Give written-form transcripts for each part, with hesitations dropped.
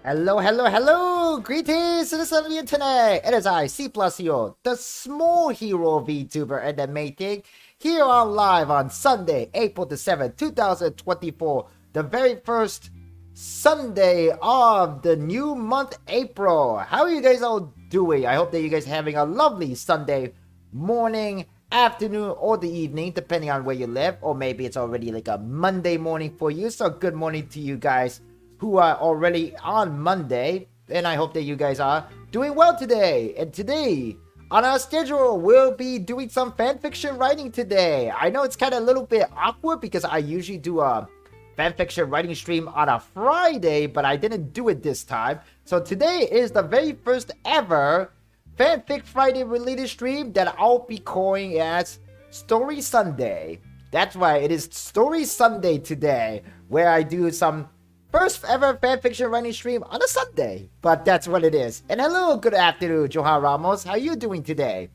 Hello, hello, hello! Greetings to the of you today! It is I, C+Hero, the small hero VTuber in the making, here on live on Sunday, April the 7th, 2024, the very first Sunday of the new month, April. How are you guys all doing? I hope that you guys are having a lovely Sunday morning, afternoon, or the evening, depending on where you live, or maybe it's already like a Monday morning for you, so good morning to you guys who are already on Monday, and I hope that you guys are doing well today. And today, on our schedule, we'll be doing some fanfiction writing today. I know it's kind of a little bit awkward because I usually do a fanfiction writing stream on a Friday, but I didn't do it this time. So today is the very first ever Fanfic Friday related stream that I'll be calling as Story Sunday. That's right, it is Story Sunday today, where I do some first ever fanfiction writing stream on a Sunday, but that's what it is. And hello, good afternoon, Johan Ramos. How are you doing today?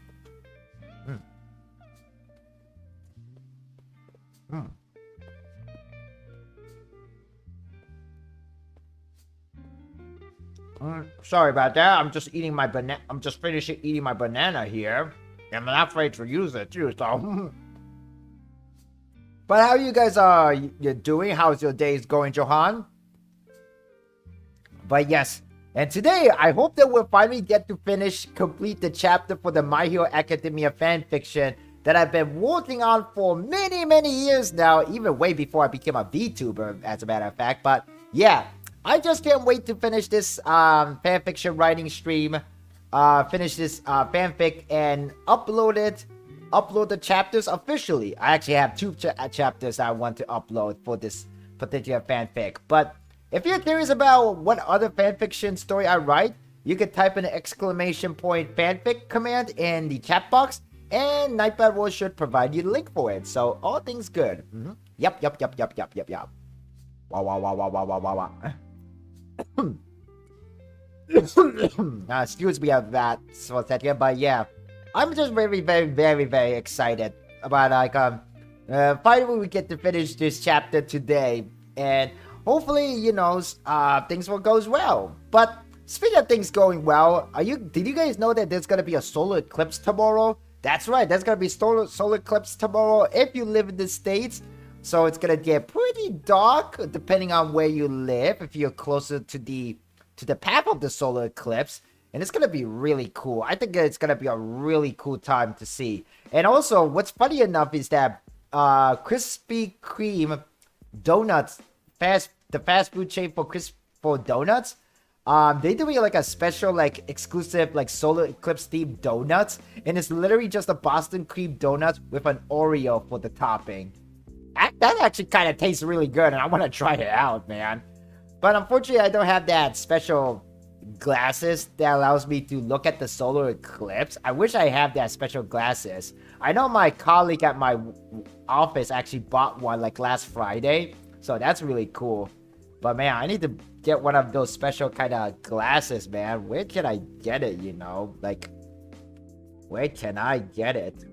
Sorry about that. I'm just eating my banana. I'm just finishing eating my banana here, and I'm not afraid to use it too. So, but how you guys are you doing? How's your days going, Johan? But yes, and today I hope that we'll finally get to complete the chapter for the My Hero Academia fanfiction that I've been working on for many years now, even way before I became a VTuber, as a matter of fact. But yeah, I just can't wait to finish this fanfiction writing stream, finish this fanfic, and upload the chapters officially. I actually have two chapters I want to upload for this particular fanfic, but if you're curious about what other fanfiction story I write, you can type in an exclamation point fanfic command in the chat box, and Nightbot should provide you the link for it. So all things good. Yep. Wow. Excuse me of that for a second, but yeah, I'm just very excited about finally we get to finish this chapter today, and hopefully, you know, things will go well. But speaking of things going well, did you guys know that there's gonna be a solar eclipse tomorrow? That's right, there's gonna be solar eclipse tomorrow if you live in the States. So it's gonna get pretty dark depending on where you live, if you're closer to the path of the solar eclipse. And it's gonna be really cool. I think it's gonna be a really cool time to see. And also, what's funny enough is that Krispy Kreme donuts, the fast food chain for donuts, they doing like a special, like exclusive, like solar eclipse themed donuts, and it's literally just a Boston cream donut with an Oreo for the topping. That actually kind of tastes really good, and I want to try it out, man. But unfortunately, I don't have that special glasses that allows me to look at the solar eclipse. I wish I had that special glasses. I know my colleague at my office actually bought one like last Friday, so that's really cool. But man, I need to get one of those special kind of glasses, man. Where can I get it, you know? Like, where can I get it?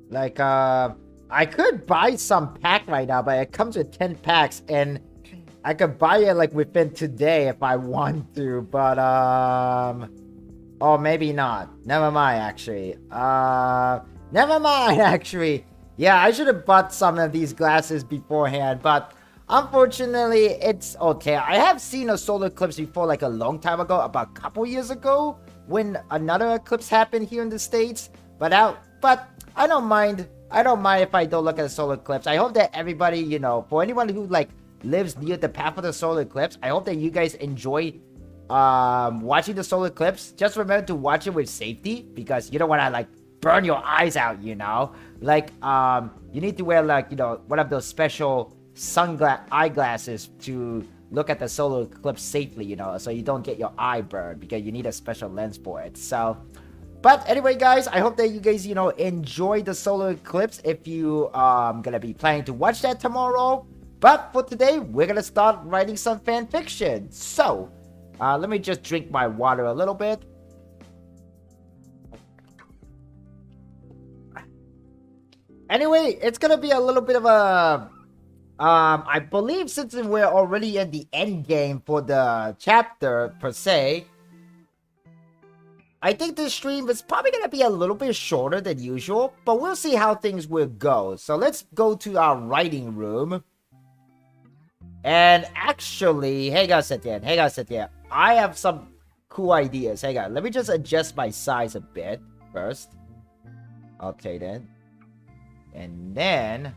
Like, I could buy some pack right now, but it comes with 10 packs, and I could buy it like within today if I want to, but oh, maybe not. Never mind, actually. Yeah, I should have bought some of these glasses beforehand, but unfortunately, it's okay. I have seen a solar eclipse before, like a long time ago, about a couple years ago, when another eclipse happened here in the States, but I don't mind. I don't mind if I don't look at a solar eclipse. I hope that everybody, you know, for anyone who like lives near the path of the solar eclipse, I hope that you guys enjoy watching the solar eclipse. Just remember to watch it with safety, because you don't want to like burn your eyes out, you know? Like, you need to wear, like, you know, one of those special eyeglasses to look at the solar eclipse safely, you know, so you don't get your eye burned, because you need a special lens for it. So, but anyway, guys, I hope that you guys, you know, enjoy the solar eclipse if you gonna be planning to watch that tomorrow. But for today, we're gonna start writing some fan fiction. So, let me just drink my water a little bit. Anyway, it's gonna be a little bit of a I believe since we're already in the end game for the chapter per se, I think this stream is probably gonna be a little bit shorter than usual, but we'll see how things will go. So let's go to our writing room. And actually, hang on a second, I have some cool ideas. Hang on, let me just adjust my size a bit first. Okay then. And then...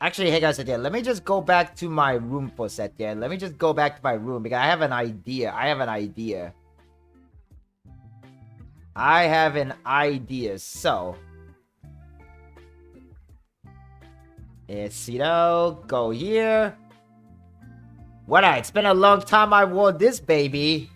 Actually, hang on a second. Let me just go back to my room for a second. Let me just go back to my room because I have an idea. So, it's, you know, go here. What? It's been a long time I wore this baby.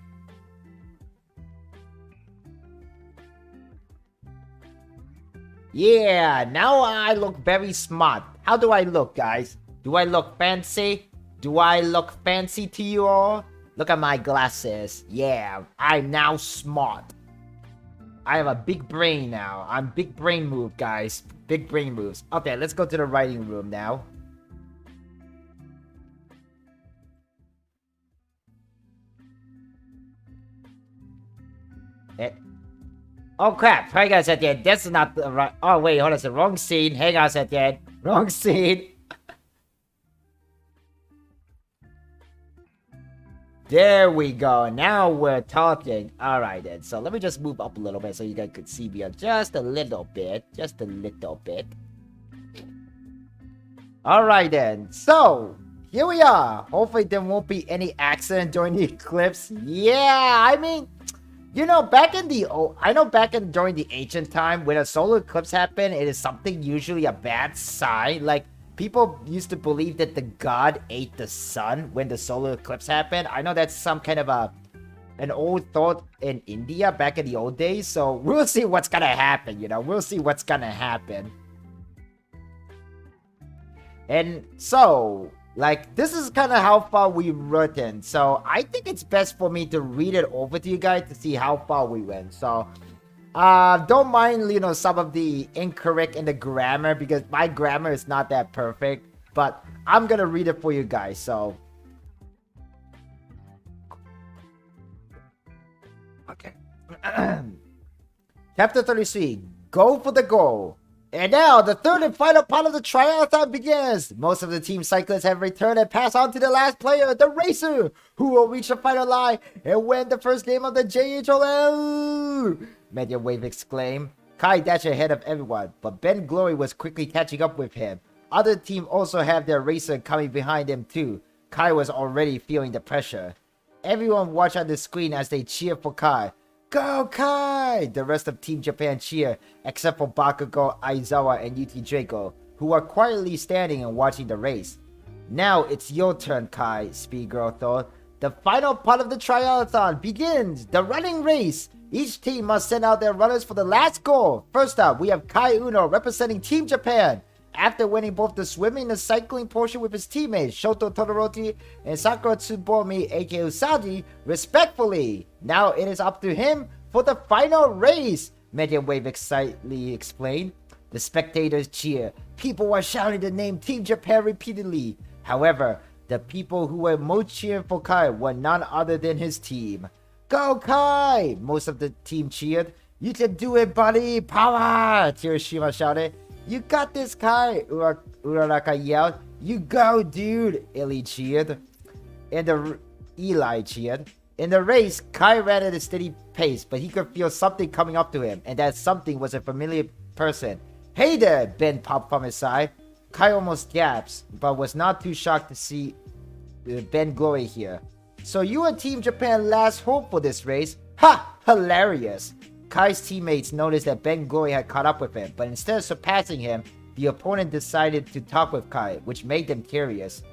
Yeah, now I look very smart. How do I look, guys? Do I look fancy? Do I look fancy to you all? Look at my glasses. Yeah, I'm now smart. I have a big brain now. I'm big brain move, guys. Big brain moves. Okay, let's go to the writing room now. Oh crap, hang on a second, that's not the right... Oh wait, hold on, it's the wrong scene. Hang on a second, wrong scene. There we go, now we're talking. Alright then, so let me just move up a little bit so you guys could see me just a little bit. Alright then, so here we are. Hopefully there won't be any accident during the eclipse. Yeah, I mean... You know, during the ancient time, when a solar eclipse happened, it is something usually a bad sign. Like, people used to believe that the god ate the sun when the solar eclipse happened. I know that's some kind of an old thought in India back in the old days. So, we'll see what's gonna happen, you know. And so... Like, this is kind of how far we've written. So, I think it's best for me to read it over to you guys to see how far we went. So, don't mind, you know, some of the incorrect in the grammar because my grammar is not that perfect. But I'm going to read it for you guys. So, okay. Chapter 33, Go for the Goal. And now, the third and final part of the triathlon begins! Most of the team cyclists have returned and pass on to the last player, the racer, who will reach the final line and win the first game of the JHOL! Media Wave exclaimed. Kai dashed ahead of everyone, but Ben Glory was quickly catching up with him. Other teams also have their racer coming behind them too. Kai was already feeling the pressure. Everyone watched on the screen as they cheered for Kai. Go Kai! The rest of Team Japan cheered, except for Bakugo, Aizawa, and Yuki Draco, who are quietly standing and watching the race. Now it's your turn, Kai, Speed Girl thought. The final part of the triathlon begins! The running race! Each team must send out their runners for the last goal. First up, we have Kai Uno representing Team Japan. After winning both the swimming and the cycling portion with his teammates Shoto Todoroki and Sakura Tsubomi aka Usagi, respectfully. Now it is up to him for the final race, Medium Wave excitedly explained. The spectators cheer. People were shouting the name Team Japan repeatedly. However, the people who were most cheering for Kai were none other than his team. Go Kai! Most of the team cheered. You can do it, buddy! Power! Kirishima shouted. You got this, Kai! Uraraka yelled. You go, dude! Eli cheered. Eli cheered. In the race, Kai ran at a steady pace, but he could feel something coming up to him, and that something was a familiar person. Hey there! Ben popped from his side. Kai almost gasped, but was not too shocked to see Ben Glory here. So you are Team Japan last hope for this race? Ha! Hilarious! Kai's teammates noticed that Ben Glory had caught up with him, but instead of surpassing him, the opponent decided to talk with Kai, which made them curious.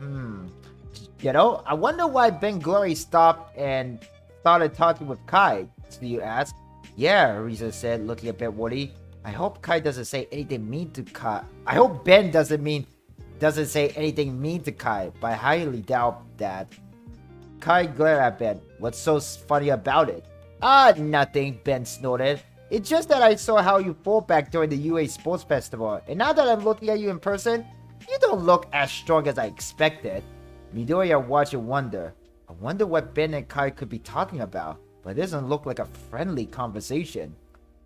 You know, I wonder why Ben Glory stopped and started talking with Kai, so you ask. Yeah, Risa said, looking a bit worried. I hope Kai doesn't say anything mean to Kai. I hope Ben doesn't say anything mean to Kai, but I highly doubt that. Kai glared at Ben. What's so funny about it? Nothing, Ben snorted. It's just that I saw how you fought back during the UA Sports Festival, and now that I'm looking at you in person, you don't look as strong as I expected. Midoriya watched and wonder. I wonder what Ben and Kai could be talking about, but it doesn't look like a friendly conversation.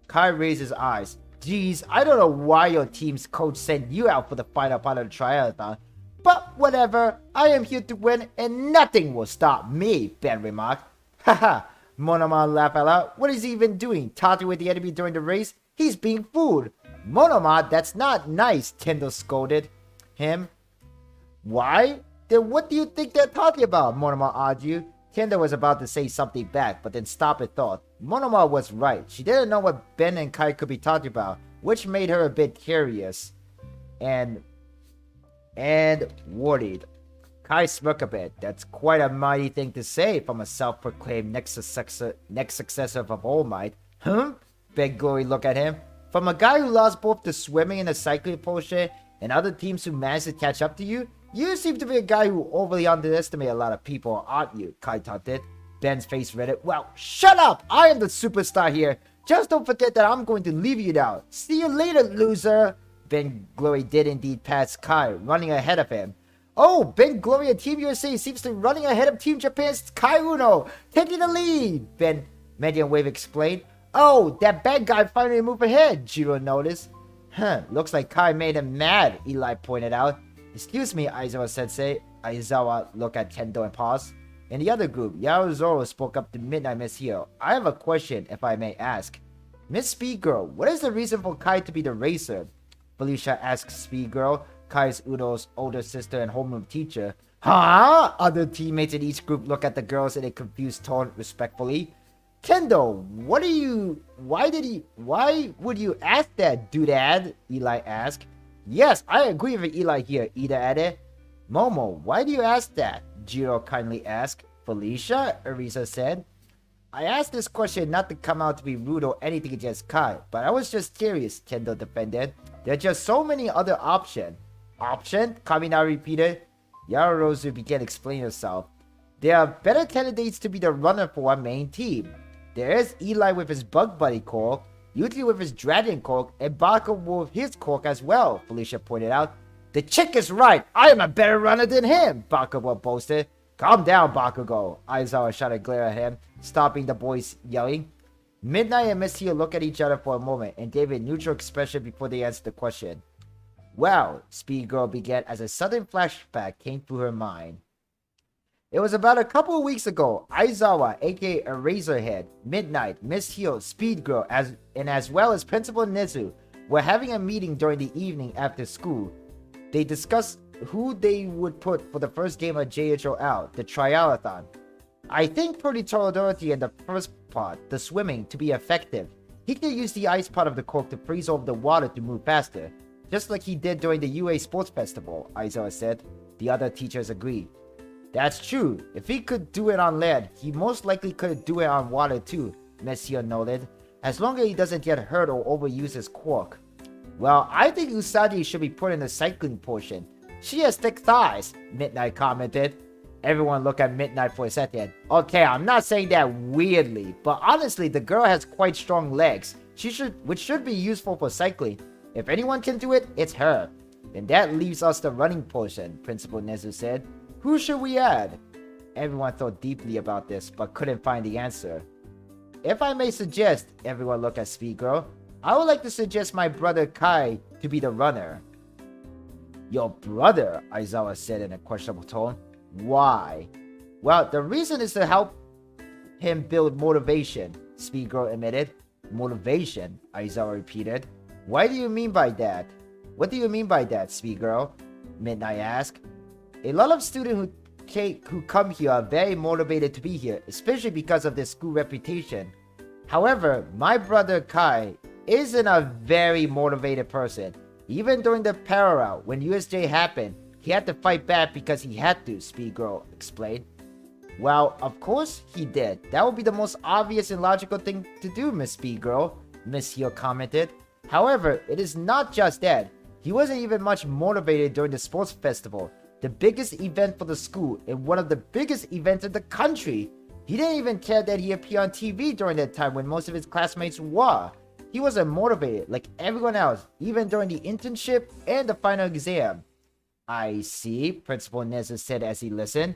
Kai raised his eyes. Geez, I don't know why your team's coach sent you out for the final part of the triathlon, but whatever, I am here to win and nothing will stop me, Ben remarked. Haha, Monoma laughed out loud. What is he even doing? Talking with the enemy during the race? He's being fooled. Monoma, that's not nice, Tendo scolded him. Why? Then what do you think they're talking about? Monoma argued. Tendo was about to say something back, but then stopped and thought. Monoma was right. She didn't know what Ben and Kai could be talking about, which made her a bit curious and worried. Kai smirked a bit. That's quite a mighty thing to say from a self-proclaimed next successor of All Might. Ben Glory looked at him. From a guy who lost both the swimming and the cycling portion, and other teams who managed to catch up to you, you seem to be a guy who overly underestimates a lot of people, aren't you? Kai taunted. Ben's face reddened. Well, shut up! I am the superstar here. Just don't forget that I'm going to leave you now. See you later, loser. Ben Glory did indeed pass Kai, running ahead of him. Oh, Ben Glory and Team USA seems to be running ahead of Team Japan's Kai Uno, taking the lead, Ben Medium Wave explained. Oh, that bad guy finally moved ahead, Jiro noticed. Looks like Kai made him mad, Eli pointed out. Excuse me, Aizawa-sensei. Aizawa looked at Kendo and paused. In the other group, Yaozoro spoke up to Midnight Miss Hero. I have a question, if I may ask. Miss Speed Girl, what is the reason for Kai to be the racer? Felicia asked Speed Girl, Kai's Udo's older sister and homeroom teacher. Huh? Other teammates in each group look at the girls in a confused tone respectfully. Kendo, why would you ask that, doodad? Eli asked. Yes, I agree with Eli here, Ida added. Momo, why do you ask that? Jiro kindly asked. Felicia, Arisa said. I asked this question not to come out to be rude or anything against Kai, but I was just curious, Kendo defended. There are just so many other options. Option? Kaminari repeated. Yaorozu began explaining herself. There are better candidates to be the runner for our main team. There is Eli with his Bug Buddy cork, Yuki with his Dragon cork, and Bakugo with his cork as well, Felicia pointed out. The chick is right. I am a better runner than him, Bakugo boasted. Calm down, Bakugo. Aizawa shot a glare at him, stopping the boys yelling. Midnight and Miss Hero looked at each other for a moment and gave a neutral expression before they answered the question. Well, Speed Girl began as a sudden flashback came through her mind. It was about a couple of weeks ago. Aizawa, aka Eraserhead, Midnight, Miss Hero, Speed Girl, as well as Principal Nezu were having a meeting during the evening after school. They discussed who they would put for the first game of JHOL, the triathlon. I think Pretty Torodority in the first part, the swimming, to be effective. He could use the ice part of the cork to freeze over the water to move faster, just like he did during the UA Sports Festival, Aizawa said. The other teachers agreed. That's true. If he could do it on land, he most likely could do it on water too, Messier noted, as long as he doesn't get hurt or overuse his cork. Well, I think Usagi should be put in the cycling portion. She has thick thighs, Midnight commented. Everyone looked at Midnight for a second. Okay, I'm not saying that weirdly, but honestly, the girl has quite strong legs, which should be useful for cycling. If anyone can do it, it's her. Then that leaves us the running portion, Principal Nezu said. Who should we add? Everyone thought deeply about this, but couldn't find the answer. If I may suggest, everyone looked at Speed Girl, I would like to suggest my brother Kai to be the runner. Your brother, Aizawa said in a questionable tone. Why? Well, the reason is to help him build motivation, Speed Girl admitted. Motivation, Aizawa repeated. Why do you mean by that? What do you mean by that, Speed Girl? Midnight asked. A lot of students who who come here are very motivated to be here, especially because of their school reputation. However, my brother Kai isn't a very motivated person. Even during the parallel, when USJ happened, he had to fight back because he had to, Speed Girl explained. Well, of course he did. That would be the most obvious and logical thing to do, Miss Speed Girl, Miss Heel commented. However, it is not just that. He wasn't even much motivated during the sports festival, the biggest event for the school and one of the biggest events in the country. He didn't even care that he appeared on TV during that time when most of his classmates were. He wasn't motivated like everyone else, even during the internship and the final exam. I see, Principal Neza said as he listened.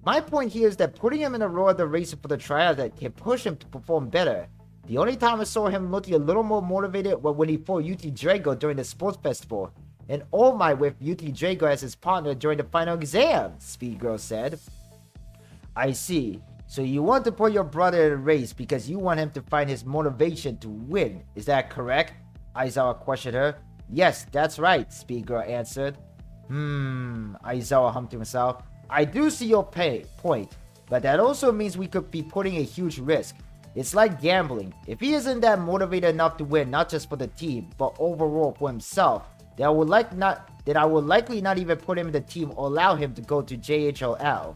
My point here is that putting him in the role of the racer for the tryout that can push him to perform better. The only time I saw him looking a little more motivated was when he fought UT Drago during the sports festival, and All Might with UT Drago as his partner during the final exam, Speed Girl said. I see. So you want to put your brother in a race because you want him to find his motivation to win, is that correct? Aizawa questioned her. Yes, that's right, Speed Girl answered. Aizawa hummed to himself. I do see your point, but that also means we could be putting a huge risk. It's like gambling. If he isn't that motivated enough to win, not just for the team, but overall for himself, then I would likely not even put him in the team or allow him to go to JHLL.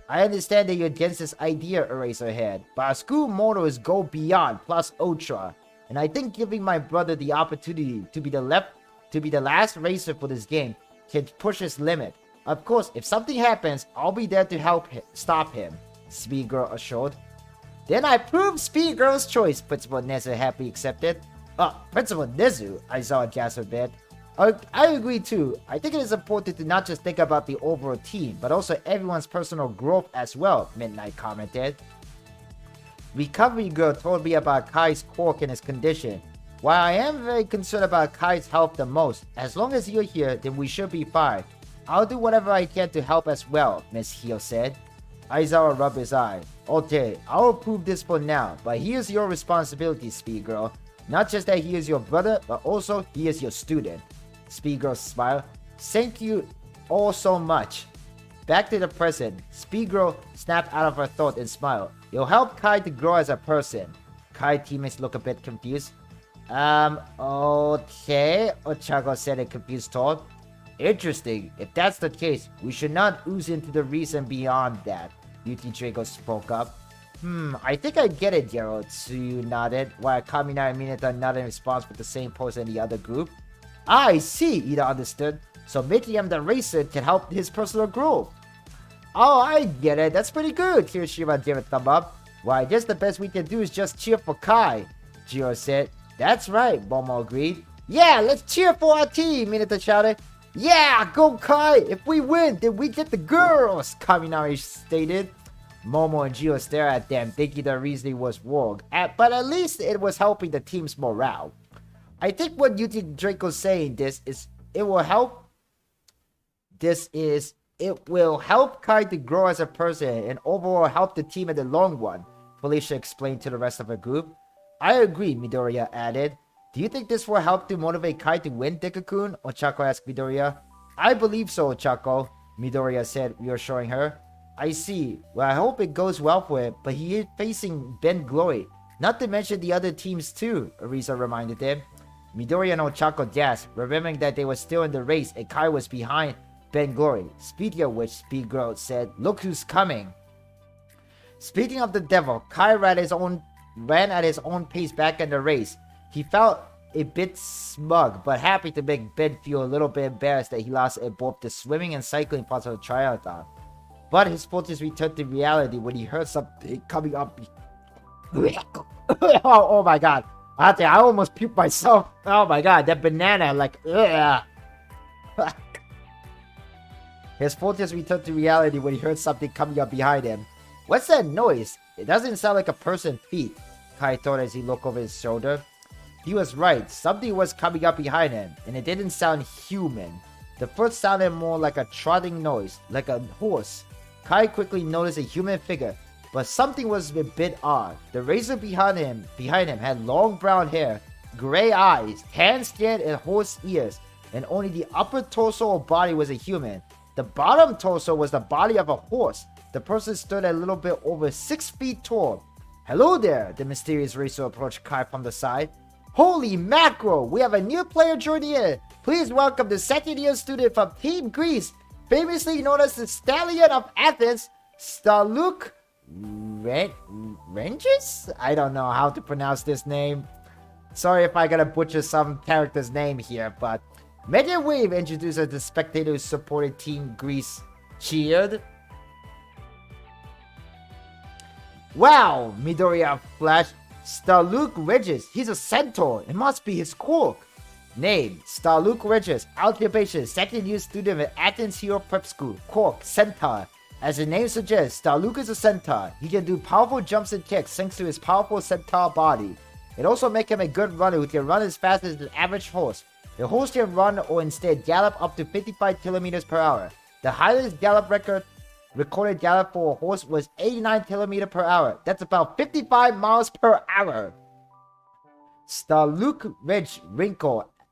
I understand that you're against this idea, Eraserhead, but our school motto is go beyond plus ultra, and I think giving my brother the opportunity to be the last racer for this game can push his limit. Of course, if something happens, I'll be there to help stop him, Speed Girl assured. Then I proved Speed Girl's choice, Principal Nezu happily accepted. Principal Nezu, Aizawa gasped a bit. I agree too. I think it is important to not just think about the overall team, but also everyone's personal growth as well, Midnight commented. Recovery Girl told me about Kai's quirk and his condition. While I am very concerned about Kai's health the most, as long as you're here, then we should be fine. I'll do whatever I can to help as well, Miss Heel said. Aizawa rubbed his eye. Okay, I'll approve this for now, but here's your responsibility, Speed Girl. Not just that he is your brother, but also he is your student. Speed Girl smiled. Thank you all so much. Back to the present, Speed Girl snapped out of her thought and smiled. It'll help Kai to grow as a person. Kai teammates look a bit confused. Okay, Ochako said in confused tone. Interesting. If that's the case, we should not ooze into the reason beyond that. UT Drago spoke up. I think I get it, Yaro. Tsuyu nodded, while Kamina and Mineta nodded in response with the same pose in the other group. I see, Ida understood. So making him the racer can help his personal growth. Oh, I get it. That's pretty good, Kirishima gave a thumb up. Well, I guess the best we can do is just cheer for Kai, Jiro said. That's right, Momo agreed. Yeah, let's cheer for our team, Mineta shouted. Yeah, go Kai! If we win, then we get the girls, Kaminari stated. Momo and Jiro stared at them, thinking their reasoning was wrong, but at least it was helping the team's morale. I think what UT Draco's saying it will help Kai to grow as a person and overall help the team in the long run, Felicia explained to the rest of her group. I agree, Midoriya added. Do you think this will help to motivate Kai to win, Deku-kun? Ochako asked Midoriya. I believe so, Ochako, Midoriya said, reassuring her. I see. Well, I hope it goes well for him, but he is facing Ben Glory. Not to mention the other teams too, Arisa reminded them. Midoriya and Ochako gasped, remembering that they were still in the race and Kai was behind Ben Glory. Speaking of which, Speed Girl said, look who's coming. Speaking of the devil, Kai ran at his own pace back in the race. He felt a bit smug, but happy to make Ben feel a little bit embarrassed that he lost in both the swimming and cycling parts of the triathlon. But his focus returned to reality when he heard something coming up. Oh my god. I almost puked myself. Oh my god, that banana, like, ugh. His focus returned to reality when he heard something coming up behind him. What's that noise? It doesn't sound like a person's feet, Kai thought as he looked over his shoulder. He was right, something was coming up behind him, and it didn't sound human. The foot sounded more like a trotting noise, like a horse. Kai quickly noticed a human figure, but something was a bit odd. The racer behind him had long brown hair, gray eyes, tan skin, and horse ears, and only the upper torso or body was a human. The bottom torso was the body of a horse. The person stood a little bit over 6 feet tall. Hello there, the mysterious racer approached Kai from the side. Holy mackerel, we have a new player joining in. Please welcome the second-year student from Team Greece, famously known as the Stallion of Athens, Staluk Ranges? I don't know how to pronounce this name. Sorry if I gotta butcher some character's name here, but Media Wave introduced the spectator who supported Team Greece cheered. Wow, Midoriya flashed. Staluk Regis, he's a centaur. It must be his quirk. Name, Staluk Regis, occupation, second-year student at Athens Hero Prep School. Quirk, centaur. As the name suggests, Staluk is a centaur. He can do powerful jumps and kicks thanks to his powerful centaur body. It also makes him a good runner who can run as fast as an average horse. The horse can run or instead gallop up to 55 kilometers per hour. The highest gallop recorded gallop for a horse was 89 kilometers per hour. That's about 55 miles per hour. Staluk Ridge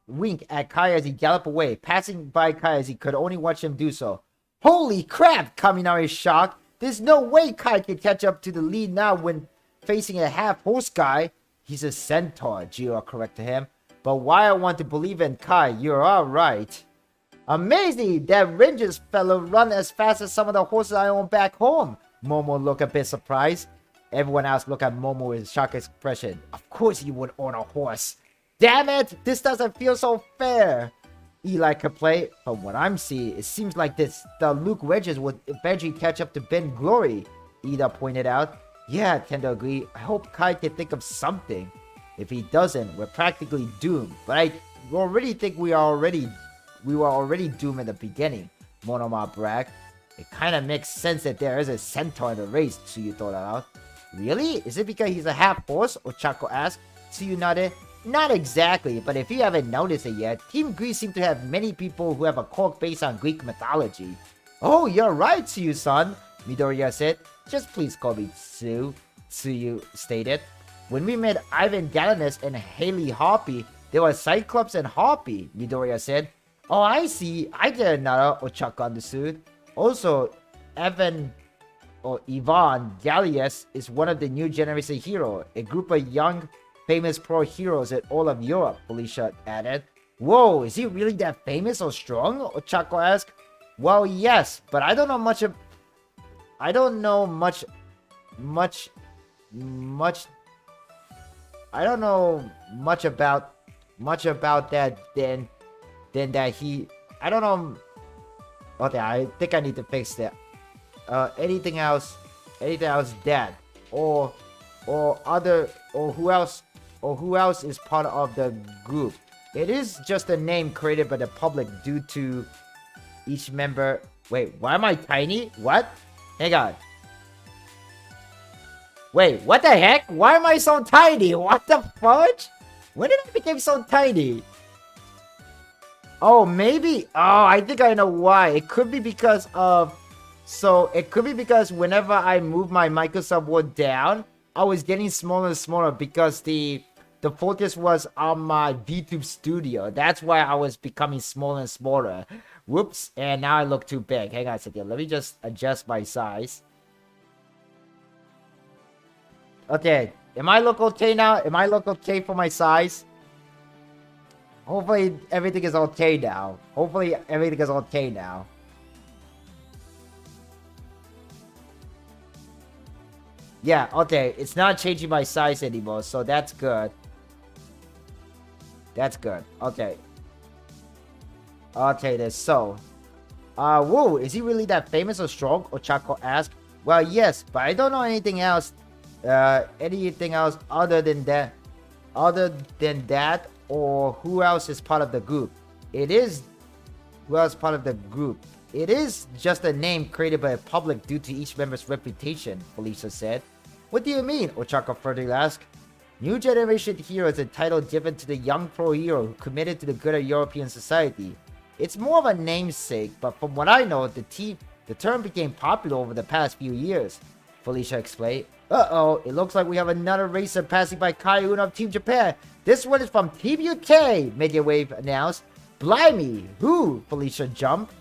wink at Kai as he galloped away, passing by Kai as he could only watch him do so. Holy crap! Kaminari is shocked. There's no way Kai can catch up to the lead now when facing a half-horse guy. He's a centaur, Jiro corrected him. But why I want to believe in Kai, you're alright. Amazing! That Rangers fellow run as fast as some of the horses I own back home. Momo looked a bit surprised. Everyone else looked at Momo with a shocked expression. Of course you would own a horse. Damn it! This doesn't feel so fair. Eli complained. From what I'm seeing, it seems like the Luke Regis would eventually catch up to Ben Glory. Ida pointed out. Yeah, Tendo agreed. I hope Kai can think of something. If he doesn't, we're practically doomed. But I already think we were already doomed in the beginning. Monoma bragged. It kind of makes sense that there is a centaur in the race, Tsuyu thought out. Really? Is it because he's a half-horse? Ochako asked. Tsuyu nodded. Not exactly, but if you haven't noticed it yet, Team Greece seems to have many people who have a quirk based on Greek mythology. Oh, you're right, Tsuyu-san, Midoriya said. Just please call me Tsu, Tsuyu stated. When we met Ivan Galanus and Haley Harpy, there were Cyclops and Harpy, Midoriya said. Oh, I see. I didn't know, Ochako understood. Also, Ivan Gallius is one of the new generation hero, a group of young, famous pro heroes in all of Europe, Felicia added. Whoa, is he really that famous or strong? Ochako asked. Well, yes, but I don't know much about that than that he. I don't know. Okay, I think I need to fix that. Anything else that or who else is part of the group? It is just a name created by the public due to each member. Wait, why am I tiny? What? Hang on. Wait, what the heck? Why am I so tiny? What the fudge? When did I become so tiny? Oh, maybe. Oh, I think I know why. It could be because whenever I move my Microsoft Word down, I was getting smaller and smaller because the focus was on my VTube studio. That's why I was becoming smaller and smaller. Whoops, and now I look too big. Hang on a second. Let me just adjust my size. Okay, am I look okay now? Am I look okay for my size? Hopefully everything is okay now. Yeah, okay, it's not changing my size anymore, so that's good. Okay. Okay, then so. Whoa, is he really that famous or strong? Ochako asked. Well, yes, but I don't know anything else. Other than that, or who else is part of the group? It is just a name created by the public due to each member's reputation, Felicia said. What do you mean? Ochako further asked. New generation hero is a title given to the young pro hero who committed to the good of European society. It's more of a namesake, but from what I know, the term became popular over the past few years, Felicia explained. Uh-oh, it looks like we have another racer passing by Kai Uno of Team Japan. This one is from Team UK, Media Wave announced. Blimey, who? Felicia jumped.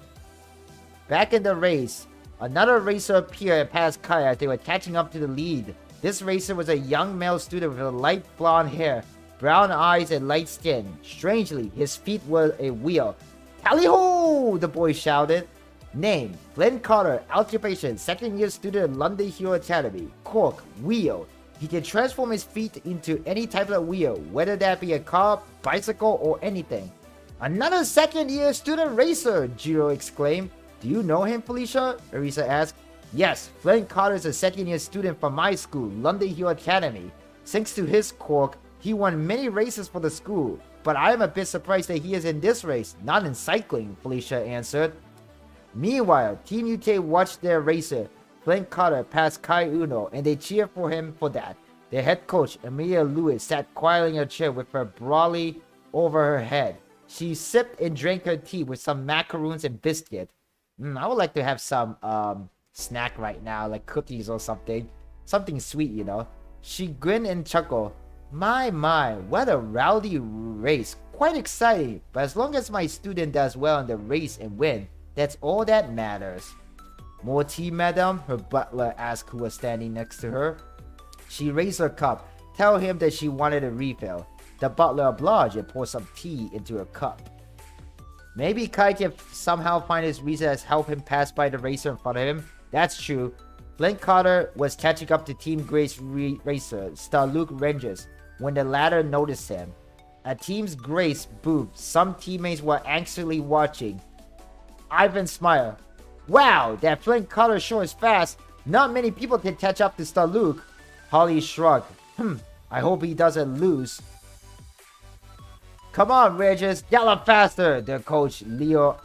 Back in the race, another racer appeared and passed Kai as they were catching up to the lead. This racer was a young male student with light blonde hair, brown eyes, and light skin. Strangely, his feet were a wheel. Tally-ho! The boy shouted. Name, Glenn Carter. Occupation, second-year student at London Hero Academy. Quirk, wheel. He can transform his feet into any type of wheel, whether that be a car, bicycle, or anything. Another second-year student racer, Jiro exclaimed. Do you know him, Felicia? Arisa asked. Yes, Glenn Carter is a second-year student from my school, London Hero Academy. Thanks to his quirk, he won many races for the school. But I am a bit surprised that he is in this race, not in cycling, Felicia answered. Meanwhile, Team UK watched their racer, Glenn Carter, pass Kai Uno, and they cheered for him for that. Their head coach, Amelia Lewis, sat quietly in her chair with her brolly over her head. She sipped and drank her tea with some macaroons and biscuit. I would like to have some snack right now, like cookies or something. Something sweet, you know. She grinned and chuckled. My, what a rowdy race. Quite exciting, but as long as my student does well in the race and win, that's all that matters. More tea, madam? Her butler asked, who was standing next to her. She raised her cup, tell him that she wanted a refill. The butler obliged and poured some tea into her cup. Maybe Kai can somehow find his reason as help him pass by the racer in front of him. That's true. Glenn Carter was catching up to Team Gray's racer, Starluke Rangers, when the latter noticed him. At Team Gray's booth, some teammates were anxiously watching. Ivan smiled. Wow, that Glenn Carter sure is fast. Not many people can catch up to Starluke. Holly shrugged. I hope he doesn't lose. Come on, Regis, gallop faster, the coach Leo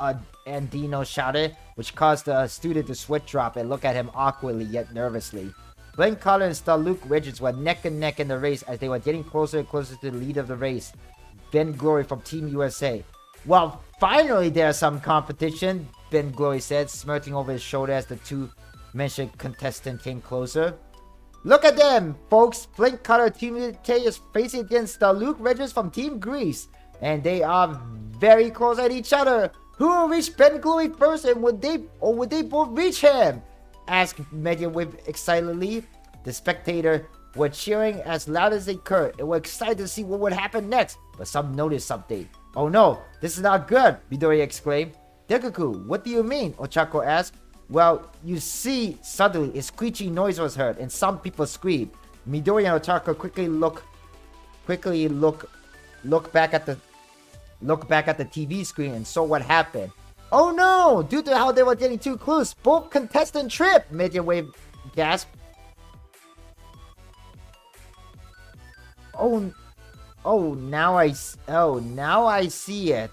Andino shouted, which caused the student to sweat drop and look at him awkwardly yet nervously. Glenn Carter and Starluke Regis were neck and neck in the race as they were getting closer and closer to the lead of the race. Ben Glory from Team USA. Well, finally there's some competition, Ben Glory said, smirking over his shoulder as the two mentioned contestants came closer. Look at them, folks! Glenn Carter Team UK is facing against Starluke Regis from Team Greece, and they are very close at each other. Who will reach Ben Glory first, and would they both reach him? Asked Megan Whip excitedly. The spectators were cheering as loud as they could and were excited to see what would happen next, but some noticed something. Oh no, this is not good, Midori exclaimed. Dekoku, what do you mean? Ochako asked. Well, you see, suddenly a screeching noise was heard and some people screamed. Midori and Ochako quickly look back at the TV screen and saw what happened. Oh no! Due to how they were getting too close, both contestants tripped! Midway gasped. Now I see it.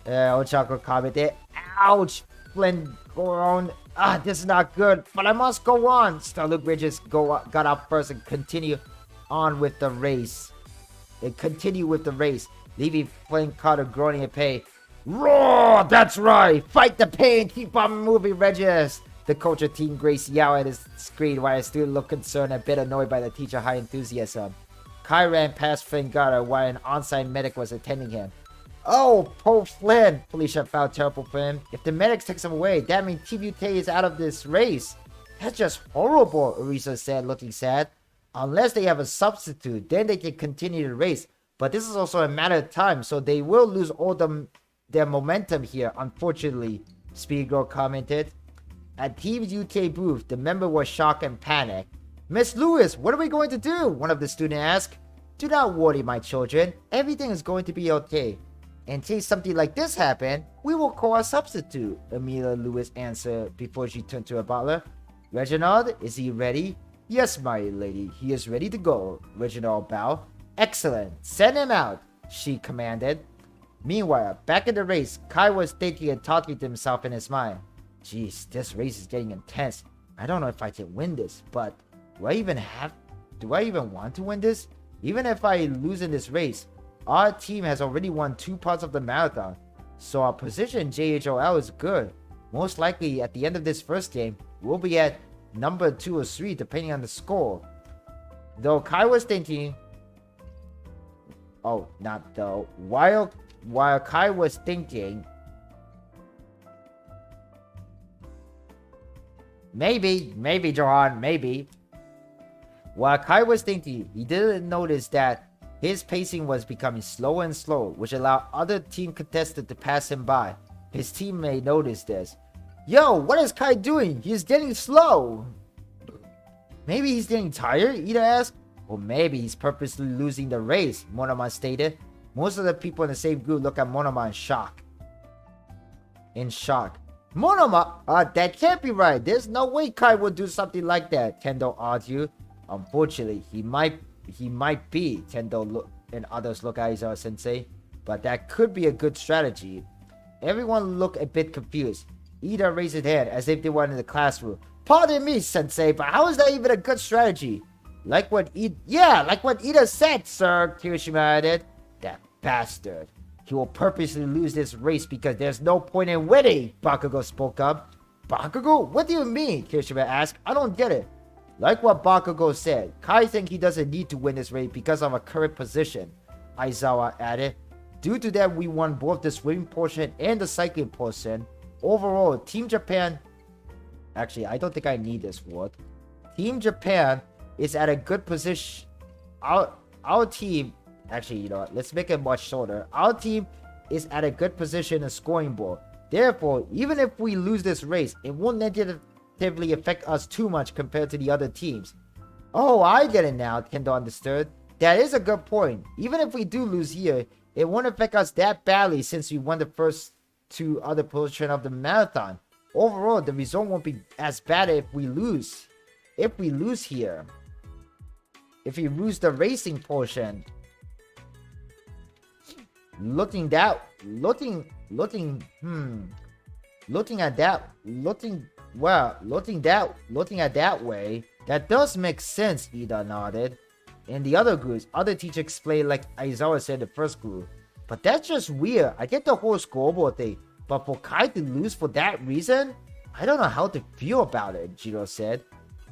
Ochako commented. Ouch! Flynn groaned. This is not good, but I must go on. Starluke Regis got up first and continued with the race, leaving Flynn Carter groaning in pain. Roar! That's right! Fight the pain! Keep on moving, Regis! The coach of Team Grace yelled at his screen while his student looked concerned and a bit annoyed by the teacher's high enthusiasm. Kai ran past Flynn Carter while an on-site medic was attending him. Oh, poor Flynn! Felicia felt terrible for him. If the medics takes him away, that means Team UK is out of this race. That's just horrible, Arisa said, looking sad. Unless they have a substitute, then they can continue the race. But this is also a matter of time, so they will lose all their momentum here, unfortunately, Speedgirl commented. At Team UK booth, the member was shocked and panicked. Miss Lewis, what are we going to do? One of the students asked. Do not worry, my children. Everything is going to be okay. In case something like this happens, we will call a substitute, Amelia Lewis answered before she turned to her butler. Reginald, is he ready? Yes, my lady, he is ready to go, Reginald bowed. Excellent, send him out, she commanded. Meanwhile, back in the race, Kai was thinking and talking to himself in his mind. Jeez, this race is getting intense. I don't know if I can win this, but do I even want to win this? Even if I lose in this race, our team has already won 2 parts of the marathon, so our position in JHOL is good. Most likely, at the end of this first game, we'll be at number 2 or 3 depending on the score. Though Kai was thinking... Oh, not though. While Kai was thinking... Maybe, Johan, maybe. While Kai was thinking, he didn't notice that his pacing was becoming slower and slower, which allowed other team contestants to pass him by. His teammate noticed this. Yo, what is Kai doing? He's getting slow. Maybe he's getting tired, Ida asked. Or maybe he's purposely losing the race, Monoma stated. Most of the people in the same group look at Monoma in shock. Monoma? That can't be right. There's no way Kai would do something like that, Kendo argued. Unfortunately, he might be, Kendo and others look at Aizawa sensei. But that could be a good strategy. Everyone looked a bit confused. Ida raised his hand as if they were in the classroom. Pardon me, sensei, but how is that even a good strategy? Like what Ida said, sir, Kirishima added. That bastard. He will purposely lose this race because there's no point in winning, Bakugo spoke up. Bakugo? What do you mean? Kirishima asked. I don't get it. Like what Bakugo said, Kai thinks he doesn't need to win this race because of our current position, Aizawa added. Due to that, we won both the swimming portion and the cycling portion. Overall, Team Japan... Actually, I don't think I need this word. Team Japan is at a good position. Our team... Actually, you know what? Let's make it much shorter. Our team is at a good position in the scoring board. Therefore, even if we lose this race, it won't negatively affect us too much compared to the other teams. Oh, I get it now, Kendo understood. That is a good point. Even if we do lose here, it won't affect us that badly since we won the first two other portion of the marathon. Overall, the result won't be as bad if we lose. If we lose here. If we lose the racing portion. Looking that way, that does make sense, Ida nodded. In the other groups, other teachers explained like Aizawa said in the first group. But that's just weird. I get the whole scoreboard thing. But for Kai to lose for that reason? I don't know how to feel about it, Jiro said.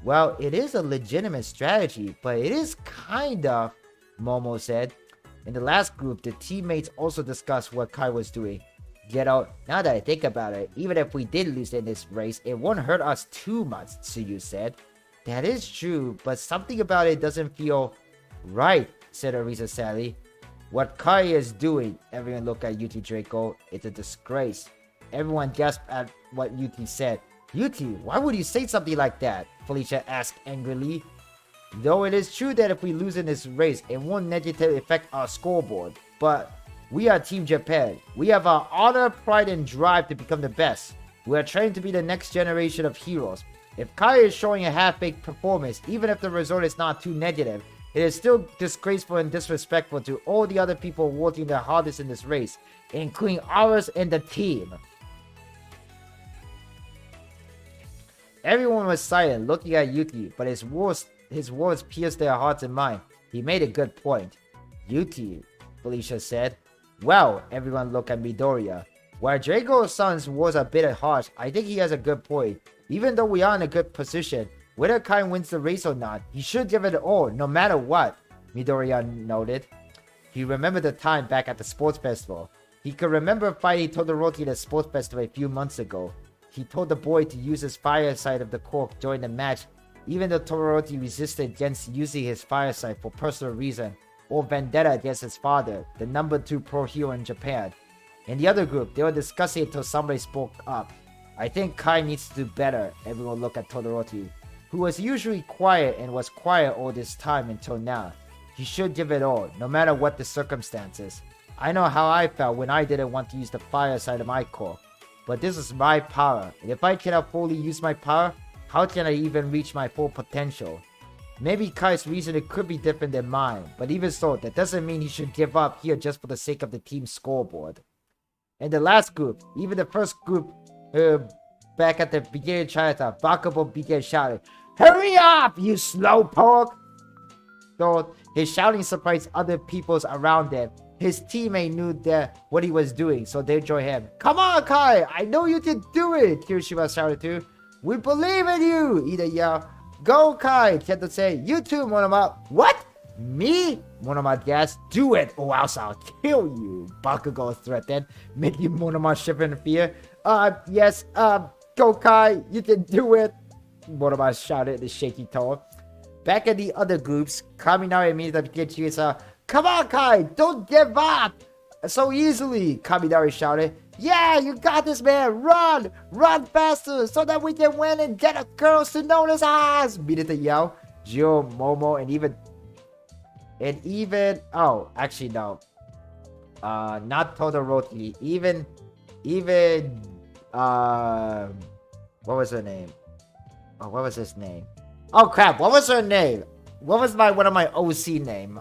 Well, it is a legitimate strategy, but it is kind of, Momo said. In the last group, the teammates also discussed what Kai was doing. You know, now that I think about it, even if we did lose in this race, it won't hurt us too much, Tsuyu said. That is true, but something about it doesn't feel right, said Arisa sadly. What Kai is doing, everyone looked at Yuti Draco. It's a disgrace. Everyone gasped at what Yuti said. Yuti, why would you say something like that? Felicia asked angrily. Though it is true that if we lose in this race, it won't negatively affect our scoreboard. But we are Team Japan. We have our honor, pride, and drive to become the best. We are trained to be the next generation of heroes. If Kai is showing a half-baked performance, even if the result is not too negative, it is still disgraceful and disrespectful to all the other people working their hardest in this race, including ours and the team. Everyone was silent, looking at Yuki, but his words pierced their hearts and minds. He made a good point. Yuki, Felicia said. Well, everyone looked at Midoriya. While Drago-san's words are a bit harsh, I think he has a good point. Even though we are in a good position, whether Kai wins the race or not, he should give it all, no matter what, Midoriya noted. He remembered the time back at the sports festival. He could remember fighting Todoroki at the sports festival a few months ago. He told the boy to use his fire side of the cork during the match, even though Todoroki resisted against using his fire side for personal reason or vendetta against his father, the number 2 pro hero in Japan. In the other group, they were discussing until somebody spoke up. I think Kai needs to do better. Everyone looked at Todoroki, who was usually quiet and was quiet all this time until now. He should give it all, no matter what the circumstances. I know how I felt when I didn't want to use the fire side of my core. But this is my power, and if I cannot fully use my power, how can I even reach my full potential? Maybe Kai's reasoning could be different than mine, but even so, that doesn't mean he should give up here just for the sake of the team's scoreboard. In the last group, even the first group, back at the beginning of Chinatown, Bakugo began shouting, "Hurry up, you slowpoke!" Though his shouting surprised other peoples around them, his teammate knew that what he was doing, so they joined him. "Come on, Kai! I know you can do it!" Kirishima shouted too. "We believe in you!" Ida yelled. "Go, Kai!" Kento said. "You too, Monoma." "What? Me?" Monoma gasped. "Do it, or else I'll kill you," Bakugo threatened, making Monoma shiver in fear. Yes, go, Kai! You can do it!" Monoba shouted in a shaky tone. Back at the other groups, Kaminari immediately began cheering. Come on, Kai, don't give up so easily, Kaminari shouted. Yeah, you got this, man. Run! Run faster so that we can win and get the girls to notice us! Immediately yelled Jiro, Momo, and even oh, actually no. Not Todoroki. Even what was her name? Oh, what was his name? Oh crap, what was her name? What was one of my OC name?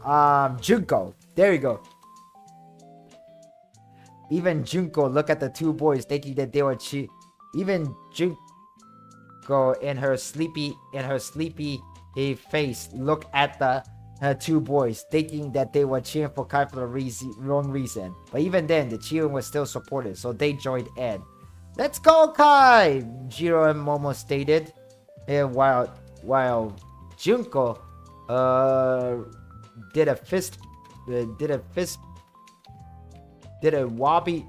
Junko. There you go. Even Junko looked at the two boys thinking that they were even Junko in her sleepy face looked at the two boys thinking that they were cheering for Kai for the wrong reason. But even then, the cheering was still supported, so they joined in. Let's go, Kai! Jiro and Momo stated. And while Junko did a wobbly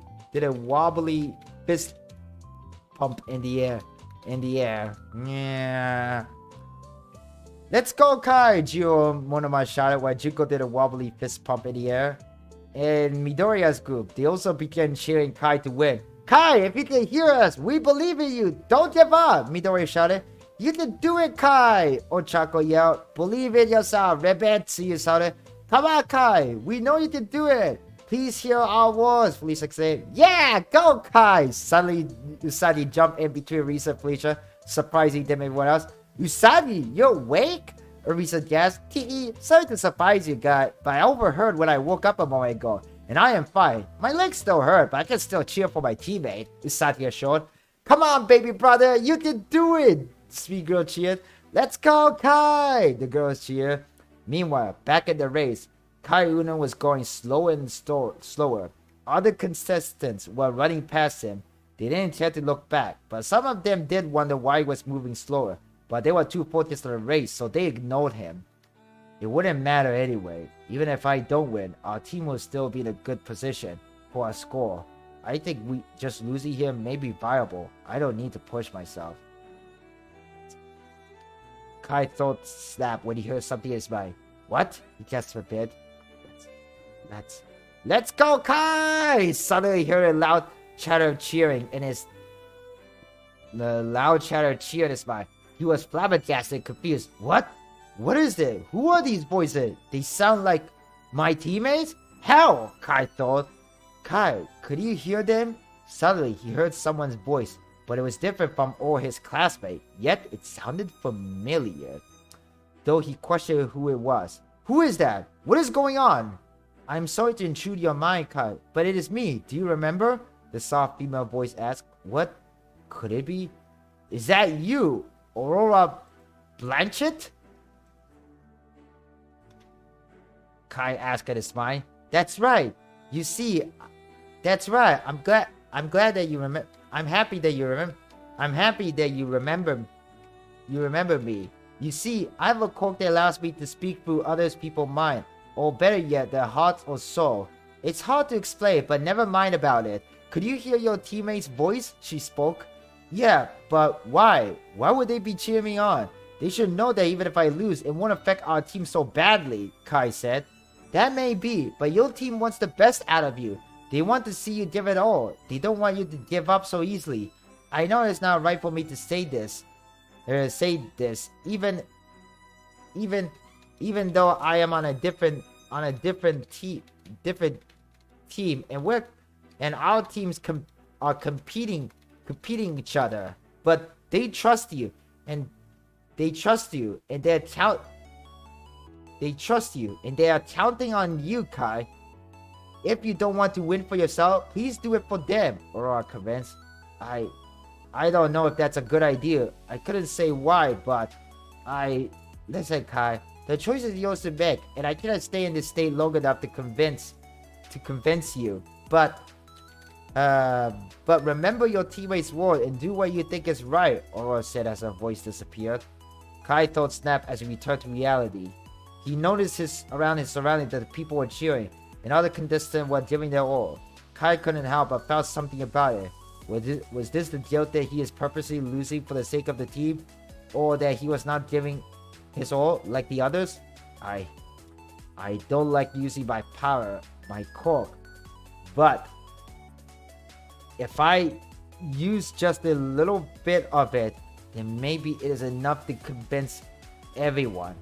fist pump in the air. Yeah. Let's go, Kai! Jiro Monoma shouted while Junko did a wobbly fist pump in the air. In Midoriya's group, they also began cheering Kai to win. Kai, if you can hear us, we believe in you. Don't give up, Midoriya shouted. You can do it, Kai! Ochako yelled. Believe in yourself, Rebetsu shouted. Come on, Kai! We know you can do it! Please hear our words, Felicia said. Yeah! Go, Kai! Suddenly, Usagi jumped in between Arisa and Felicia, surprising them and everyone else. Usagi, you're awake? Arisa gasped. Tee, sorry to surprise you, guy, but I overheard when I woke up a moment ago, and I am fine. My legs still hurt, but I can still cheer for my teammate, Usagi assured. Come on, baby brother, you can do it! Sweet girl cheered. Let's go, Kai! The girls cheered. Meanwhile, back in the race, Kai Uno was going slower and slower. Other contestants were running past him. They didn't care to look back, but some of them did wonder why he was moving slower. But they were too focused on the race, so they ignored him. It wouldn't matter anyway. Even if I don't win, our team will still be in a good position for our score. I think just losing here may be viable. I don't need to push myself. Kai throat snapped when he heard something in his mind. What? He gasped a bit. Let's go, Kai! Suddenly he heard a loud chatter of cheering in his mind. He was flabbergasted and confused. What? What is it? Who are these boys? They sound like my teammates? Hell, Kai thought. Kai, could you hear them? Suddenly he heard someone's voice, but it was different from all his classmates, yet it sounded familiar. Though he questioned who it was. Who is that? What is going on? I'm sorry to intrude your mind, Kai, but it is me. Do you remember? The soft female voice asked. What could it be? Is that you, Aurora Blanchett? Kai asked at his mind. That's right. You see, that's right. I'm glad that you remember. I'm happy that you remember. You remember me. You see, I have a quirk that allows me to speak through others people's mind, or better yet, their hearts or soul. It's hard to explain, but never mind about it. Could you hear your teammate's voice? She spoke. Yeah, but why? Why would they be cheering me on? They should know that even if I lose, it won't affect our team so badly, Kai said. That may be, but your team wants the best out of you. They want to see you give it all. They don't want you to give up so easily. I know it's not right for me to say this. Even though I am on a different team, and our teams are competing each other. But they trust you, and they are counting on you, Kai. If you don't want to win for yourself, please do it for them, Aurora convinced. I don't know if that's a good idea. I couldn't say why, but listen, Kai. The choice is yours to make, and I cannot stay in this state long enough to convince you. But remember your teammate's word and do what you think is right, Aurora said as her voice disappeared. Kai thought snap as he returned to reality. He noticed around his surroundings that the people were cheering, and other contestants were giving their all. Kai couldn't help but felt something about it. Was this the guilt that he is purposely losing for the sake of the team? or that he was not giving his all like the others. I don't like using my power, my quirk, but if I use just a little bit of it, then maybe it is enough to convince everyone.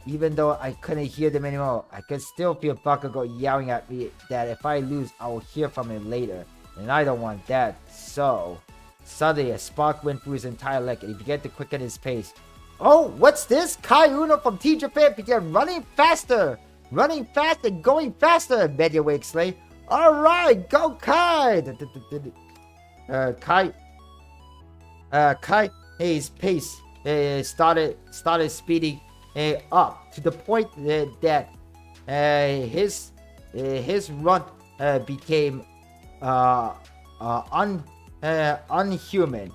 Even though I couldn't hear them anymore, I could still feel Bakugo yelling at me that if I lose, I will hear from him later. And I don't want that. So, suddenly a spark went through his entire leg and he began to quicken his pace. Oh, what's this? Kai Uno from Team Japan began running faster! Running fast and going faster, Medium exclaimed. Alright, go Kai! Kai, his pace started speeding up to the point that his run became unhuman.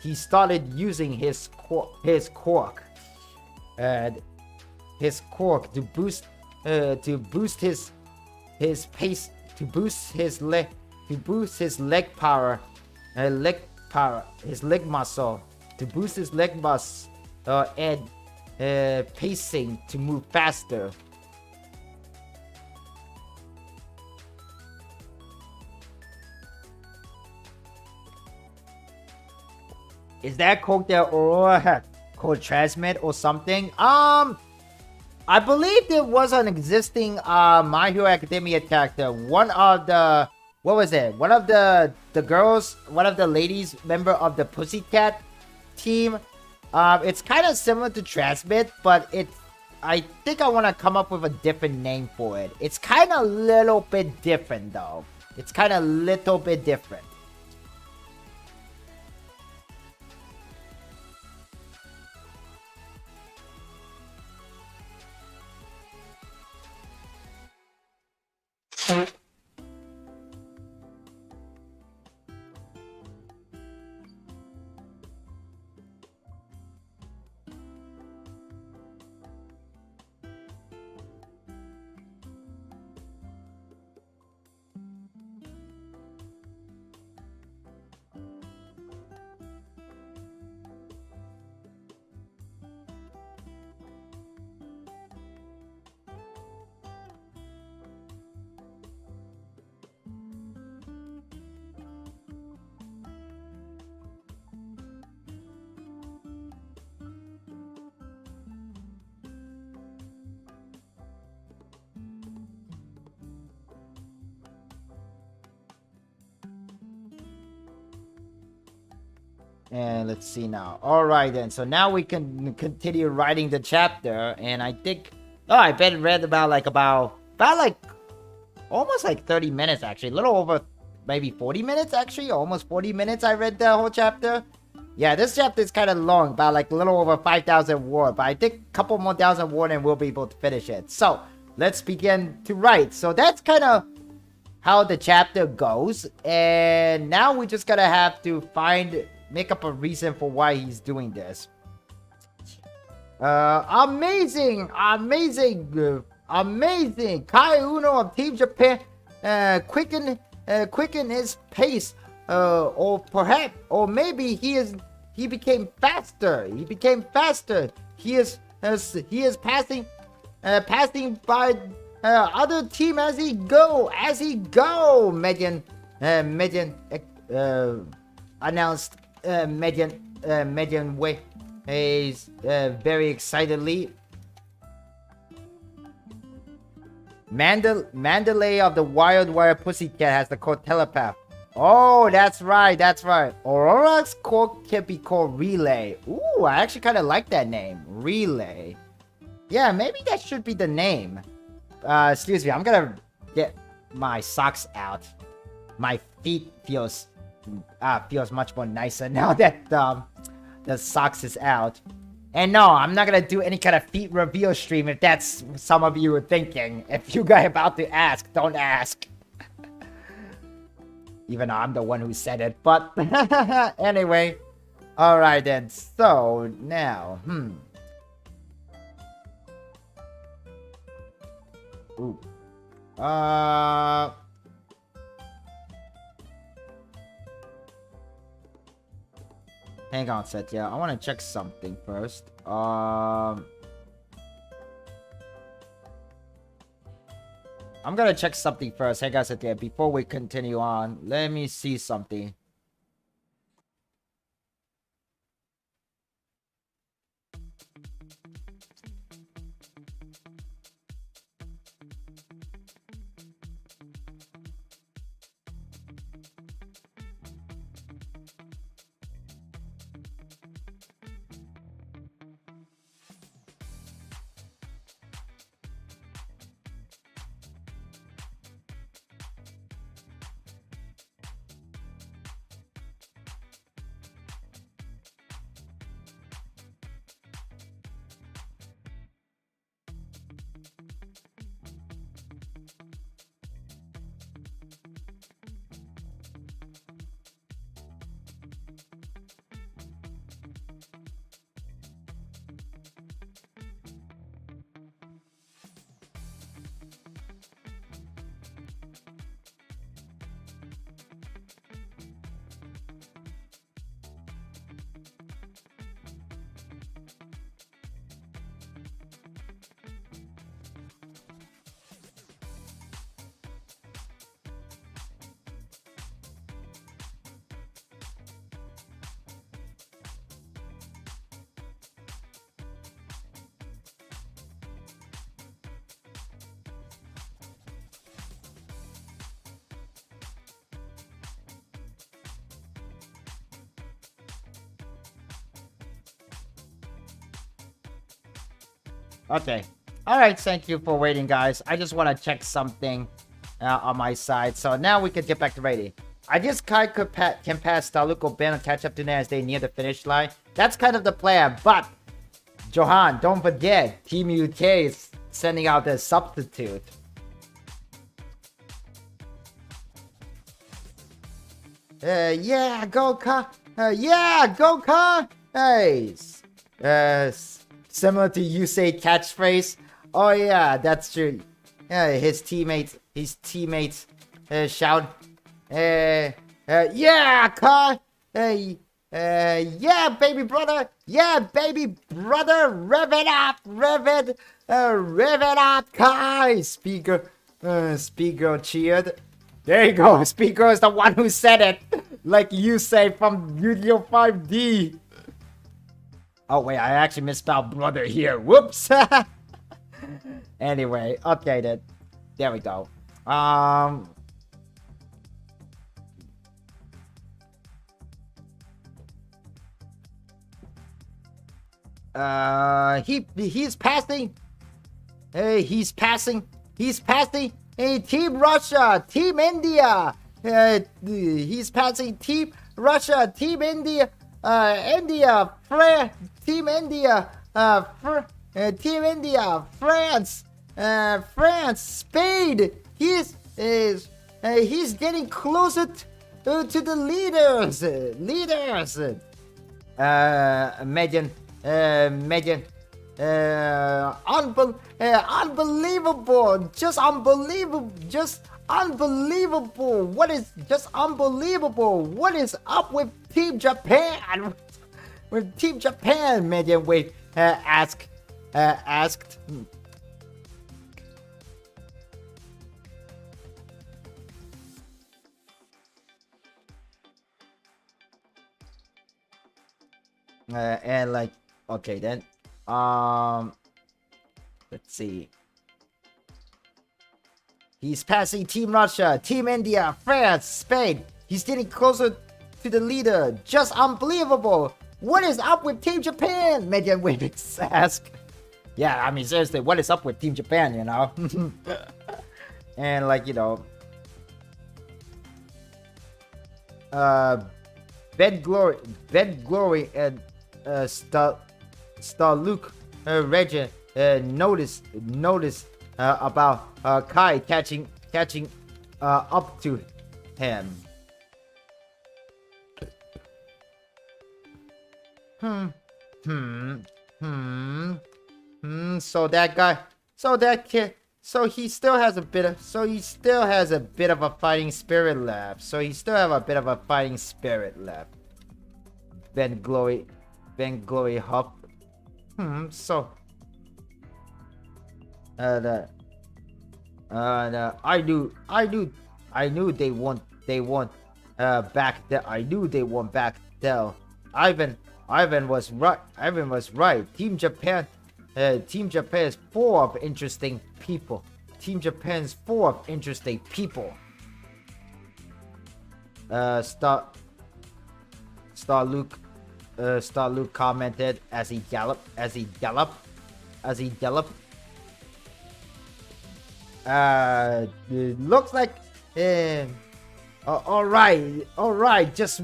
He started using his quirk to boost his pace, to boost his leg power, his leg muscle, to boost his leg muscle and pacing to move faster. Is that called the Aurora called Transmit or something? I believe there was an existing My Hero Academia character. One of the one of the girls, one of the ladies member of the Pussycat team. It's kind of similar to Transmit, but I think I want to come up with a different name for it. It's kind of a little bit different though. It's kind of a little bit different. And let's see now. All right then. So now we can continue writing the chapter, and I think I read about almost like 30 minutes actually, a little over maybe 40 minutes actually, almost 40 minutes. I read the whole chapter. Yeah, this chapter is kind of long, about like a little over 5,000 word, but I think a couple more thousand word and we'll be able to finish it. So let's begin to write. So that's kind of how the chapter goes, and now we just gotta have to make up a reason for why he's doing this. Amazing! Kai Uno of Team Japan quicken his pace, or maybe he became faster. He is passing by other team as he go. Megan announced. Megan Wei is very excitedly. Mandalay of the Wild Wire Pussycat has the code Telepath. Oh, that's right. Aurora's code can be called Relay. Ooh, I actually kind of like that name, Relay. Yeah, maybe that should be the name. Excuse me, I'm gonna get my socks out. My feet feels much more nicer now that the socks is out. And no, I'm not gonna do any kind of feet reveal stream if that's some of you were thinking. If you guys about to ask, don't ask. Even though I'm the one who said it, but anyway. Alright then, so now, Ooh. Hang on, Satya. I want to check something first. I'm gonna check something first. Hang on, Satya. Before we continue on, let me see something. Okay. Alright, thank you for waiting, guys. I just want to check something on my side. So now we can get back to rating. I guess Kai can pass Taluko Ben and catch up to Nan as they near the finish line. That's kind of the plan, but Johan, don't forget, Team UK is sending out their substitute. Yeah, go Kai. Yeah, go Kai. Hey. Similar to you say catchphrase. Oh yeah, that's true. Yeah, his teammates shout, yeah, Kai. Hey, yeah, baby brother. Yeah, baby brother. Rev it up, Kai. Speaker cheered. There you go. Speaker is the one who said it, like you say from Yu-Gi-Oh 5D. Oh wait, I actually misspelled brother here. Whoops. Anyway, updated. There we go. He's passing. Hey, he's passing. Hey, Team Russia, Team India. He's passing Team Russia, Team India. Team India, France, Spain. He's getting closer to the leaders. Megan, unbelievable, just unbelievable. What is just unbelievable? What is up with Team Japan? With Team Japan, Megan Wade asked. And like, okay then, let's see. He's passing Team Russia, Team India, France, Spain. He's getting closer to the leader. Just unbelievable. What is up with Team Japan? Megan Wavix asked. Yeah, I mean, seriously, what is up with Team Japan, you know? And like, you know, Ben Glory, and Starluke Regin noticed about Kai catching up to him. So that guy, so that kid, so he still has a bit of a fighting spirit left. Vainglory Huff. So I knew they won't back there. I knew they won't back there. Ivan was right. Ivan was right. Team Japan is full of interesting people. Team Japan's full of interesting people. Star Luke commented as he galloped. It looks like all right, just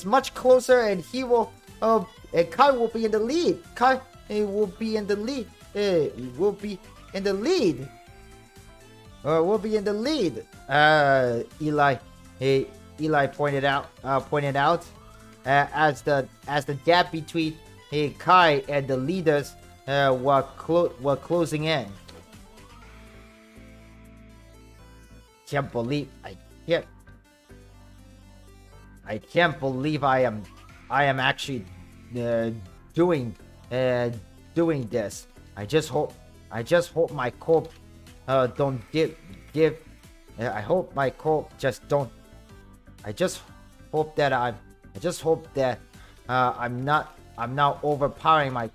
much closer, and he will and Kai will be in the lead. Will be in the lead. Eli pointed out as the gap between Kai and the leaders were closing in. I can't believe I am actually doing this. I just hope my corp don't give. I hope my corp just don't. I just hope that I'm not overpowering my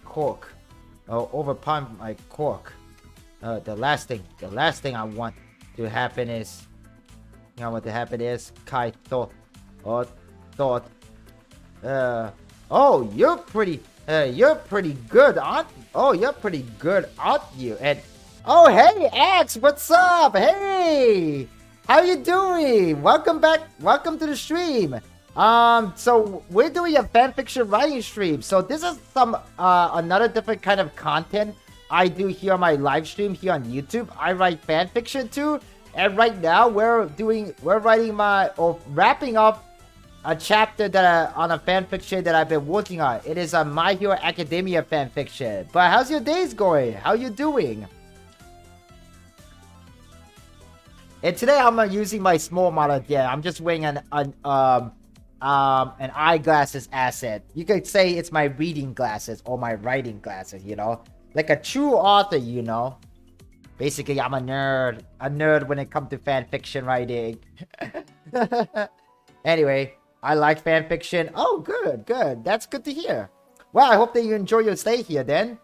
cork. The last thing I want to happen is, Kai thought, you're pretty good, aren't you? And hey X, what's up? Hey, how you doing? Welcome back. Welcome to the stream. So we're doing a fanfiction writing stream. So this is some another different kind of content I do here on my live stream here on YouTube. I write fanfiction too, and right now we're wrapping up a chapter on a fanfiction that I've been working on. It is a My Hero Academia fanfiction. But how's your days going? How you doing? And today I'm using my small model. Yeah, I'm just wearing an eyeglasses asset. You could say it's my reading glasses or my writing glasses, like a true author, Basically, I'm a nerd when it comes to fanfiction writing. Anyway, I like fanfiction. Oh, good. That's good to hear. Well, I hope that you enjoy your stay here then.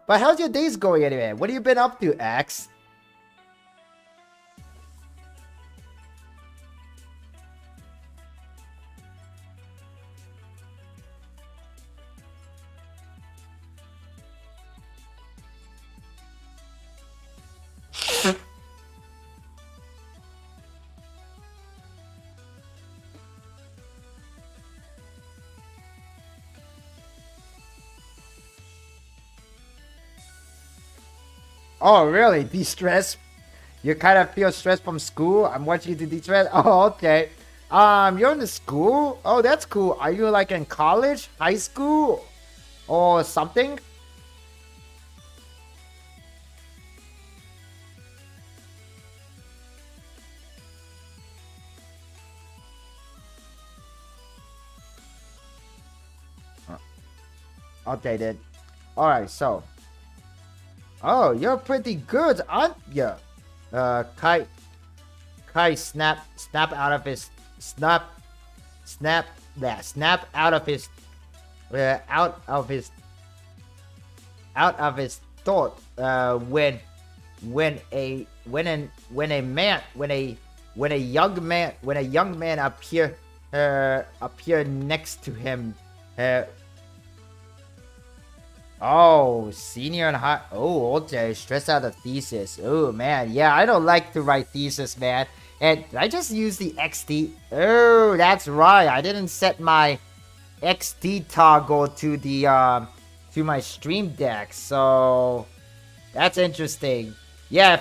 But how's your days going anyway? What have you been up to, Axe? Oh, really? De-stress? You kind of feel stressed from school? I'm watching you to de-stress? Oh, okay. You're in the school? Oh, that's cool. Are you like in college? High school? Or something? Okay, then. Alright, so. Oh, you're pretty good, aren't you? Kai snap out of his thought when a young man appear next to him. Oh, senior and high. Oh, okay. Stress out a thesis. Oh, man. Yeah, I don't like to write thesis, man. And I just use the XD. Oh, that's right. I didn't set my XD toggle to the to my stream deck. So that's interesting. Yeah,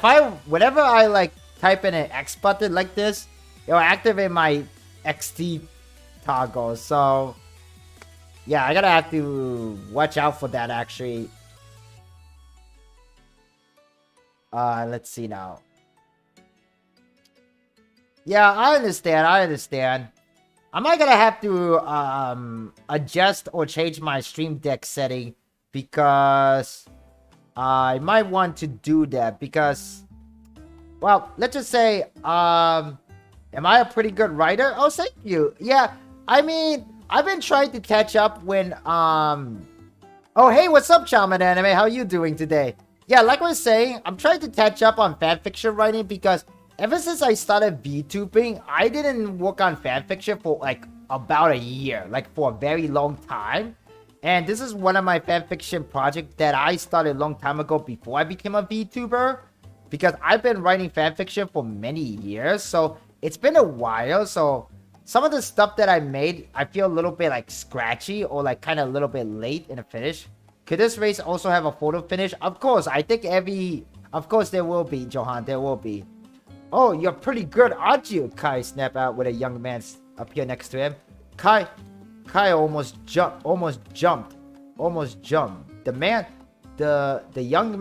whenever I like type in an X button like this, it'll activate my XD toggle. So yeah, I gotta have to watch out for that, actually. Let's see now. Yeah, I understand. I understand. I might gonna have to adjust or change my stream deck setting because I might want to do that because, well, let's just say am I a pretty good writer? Oh, thank you. Yeah, I mean, I've been trying to catch up when oh, hey, what's up, Shaman Anime? How are you doing today? Yeah, like I was saying, I'm trying to catch up on fanfiction writing because ever since I started VTubing, I didn't work on fanfiction for like about a year, like for a very long time. And this is one of my fanfiction projects that I started a long time ago before I became a VTuber. Because I've been writing fanfiction for many years, so it's been a while. So some of the stuff that I made, I feel a little bit like scratchy or like kind of a little bit late in the finish. Could this race also have a photo finish? Of course, I think of course there will be, Johan, there will be. Oh, you're pretty good, aren't you? Kai snapped out with a young man up here next to him. Kai almost jumped. The young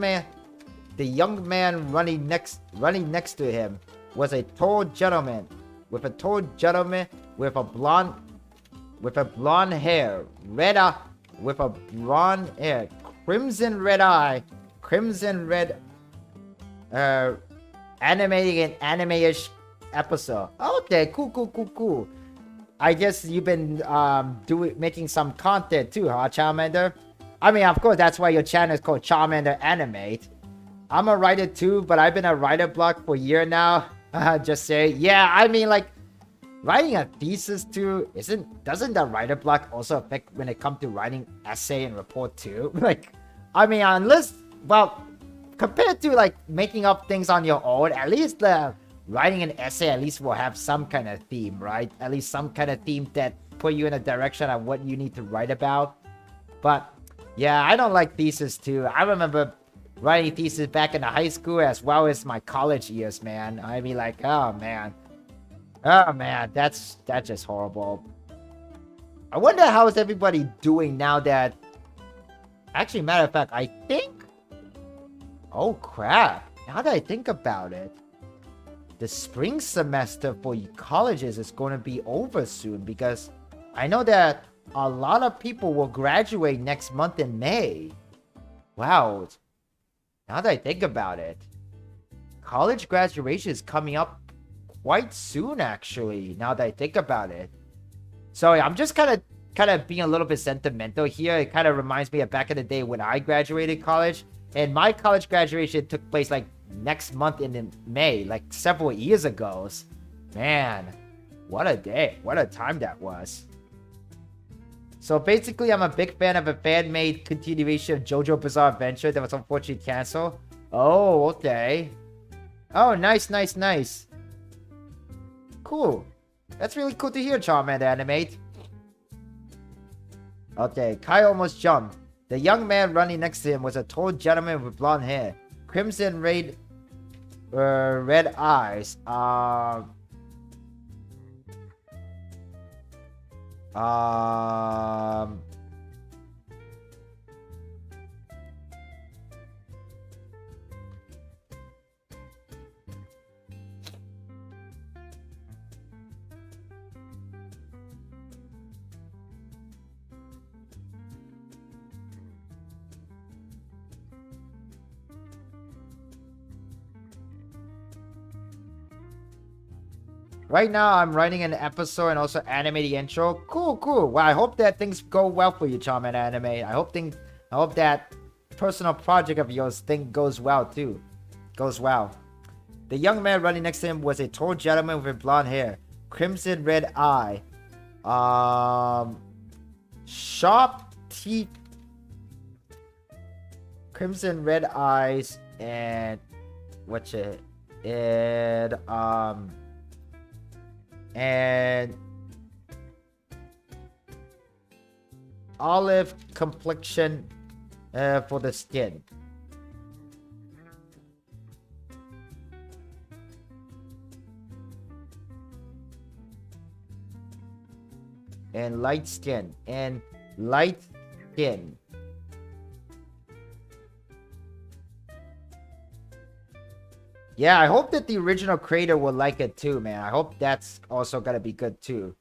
man running next to him was a tall gentleman with a blonde hair, crimson red eye, animating an anime-ish episode. Okay, cool. I guess you've been making some content too, huh, Charmander? I mean, of course, that's why your channel is called Charmander Animate. I'm a writer too, but I've been a writer block for a year now. Just say, yeah, I mean, like, writing a thesis too, doesn't the writer block also affect when it comes to writing essay and report too? Like, I mean, unless, well, compared to like making up things on your own, at least writing an essay at least will have some kind of theme, right? At least some kind of theme that put you in a direction of what you need to write about. But yeah, I don't like thesis too. I remember writing thesis back in the high school as well as my college years, man. I mean, like, oh man, that's just horrible. I wonder how is everybody doing now that, actually, matter of fact, I think, oh crap, now that I think about it, the spring semester for colleges is going to be over soon because I know that a lot of people will graduate next month in May. Wow. Now that I think about it, college graduation is coming up quite soon, actually, now that I think about it. So I'm just kind of being a little bit sentimental here. It kind of reminds me of back in the day when I graduated college. And my college graduation took place like next month in May, like several years ago. Man, what a day. What a time that was. So basically, I'm a big fan of a fan-made continuation of JoJo Bizarre Adventure that was unfortunately canceled. Oh, okay. Oh, nice. Cool. That's really cool to hear, Charmander Animate. Okay, Kai almost jumped. The young man running next to him was a tall gentleman with blonde hair, crimson red eyes. Right now, I'm writing an episode and also animating the intro. Cool. Well, I hope that things go well for you, Charmander Anime. I hope that personal project of yours goes well too. Goes well. The young man running next to him was a tall gentleman with blonde hair, crimson red eye, sharp teeth, crimson red eyes, and and olive complexion for the skin. And light skin. Yeah, I hope that the original creator will like it too, man. I hope that's also gonna be good too.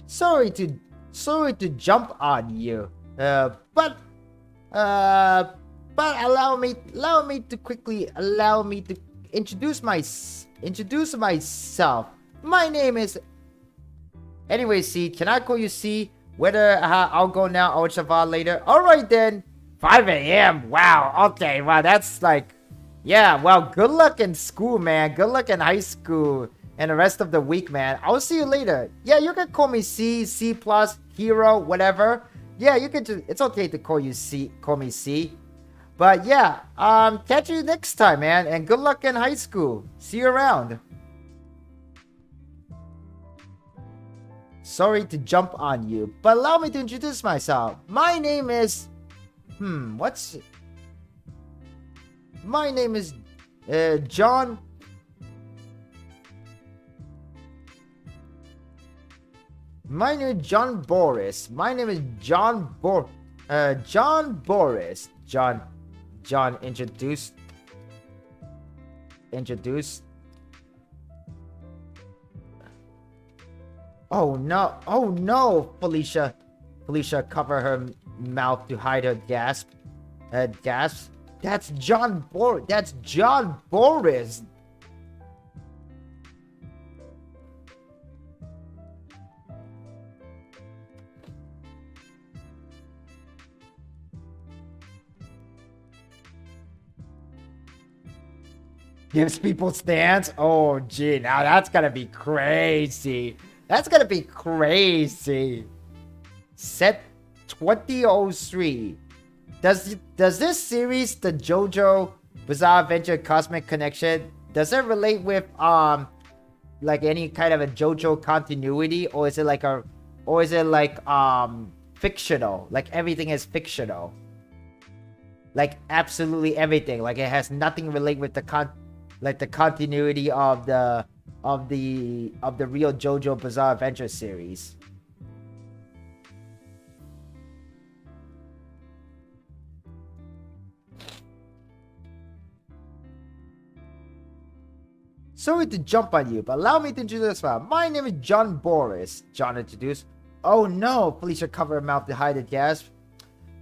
Sorry to jump on you, but allow me to introduce myself. My name is. Anyway, C, can I call you C? Whether I'll go now or Shavar later. All right then. 5 a.m. Wow. Okay. Wow. That's like. Yeah, well, good luck in school, man. Good luck in high school and the rest of the week, man. I'll see you later. Yeah, you can call me C, C+, Hero, whatever. Yeah, you can just, it's okay to call me C. But yeah, catch you next time, man. And good luck in high school. See you around. Sorry to jump on you, but allow me to introduce myself. My name is... My name is John. My name is John Boris. My name is John Boris. John, introduce. Oh no, Felicia, cover her mouth to hide her gasp. That's John Boris. Gives people stance. Oh gee, now that's gonna be crazy. Set 2003. Does this series, the JoJo Bizarre Adventure Cosmic Connection, does it relate with like any kind of a JoJo continuity, or is it like fictional? Like everything is fictional. Like absolutely everything. Like it has nothing relate with the continuity of the real JoJo Bizarre Adventure series. Sorry to jump on you, but allow me to introduce myself. My name is John Boris. John introduced. Oh no, Felicia covered her mouth to hide the gasp.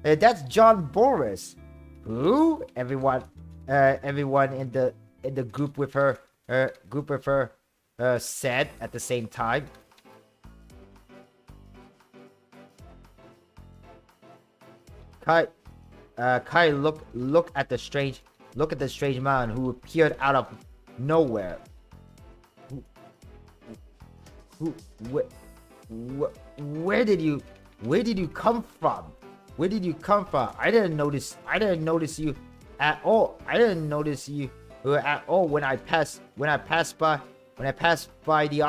That's John Boris. Who? Everyone in the group with her said at the same time. Kai, look at the strange man who appeared out of nowhere. Where did you come from? I didn't notice you at all. When I passed by the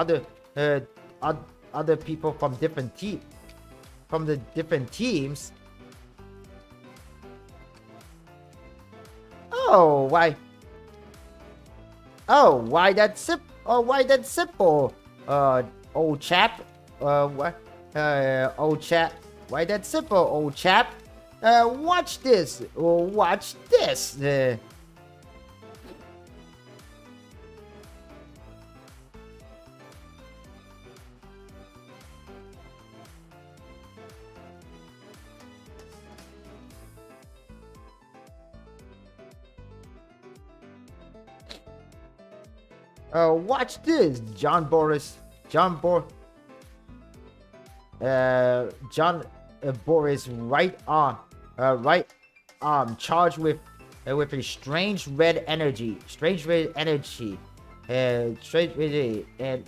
other people from different teams. Why that simple? Old chap. Old chap. Why that simple, old chap? Watch this. Watch this. Watch this, John Boris, right arm charged with a strange red energy, and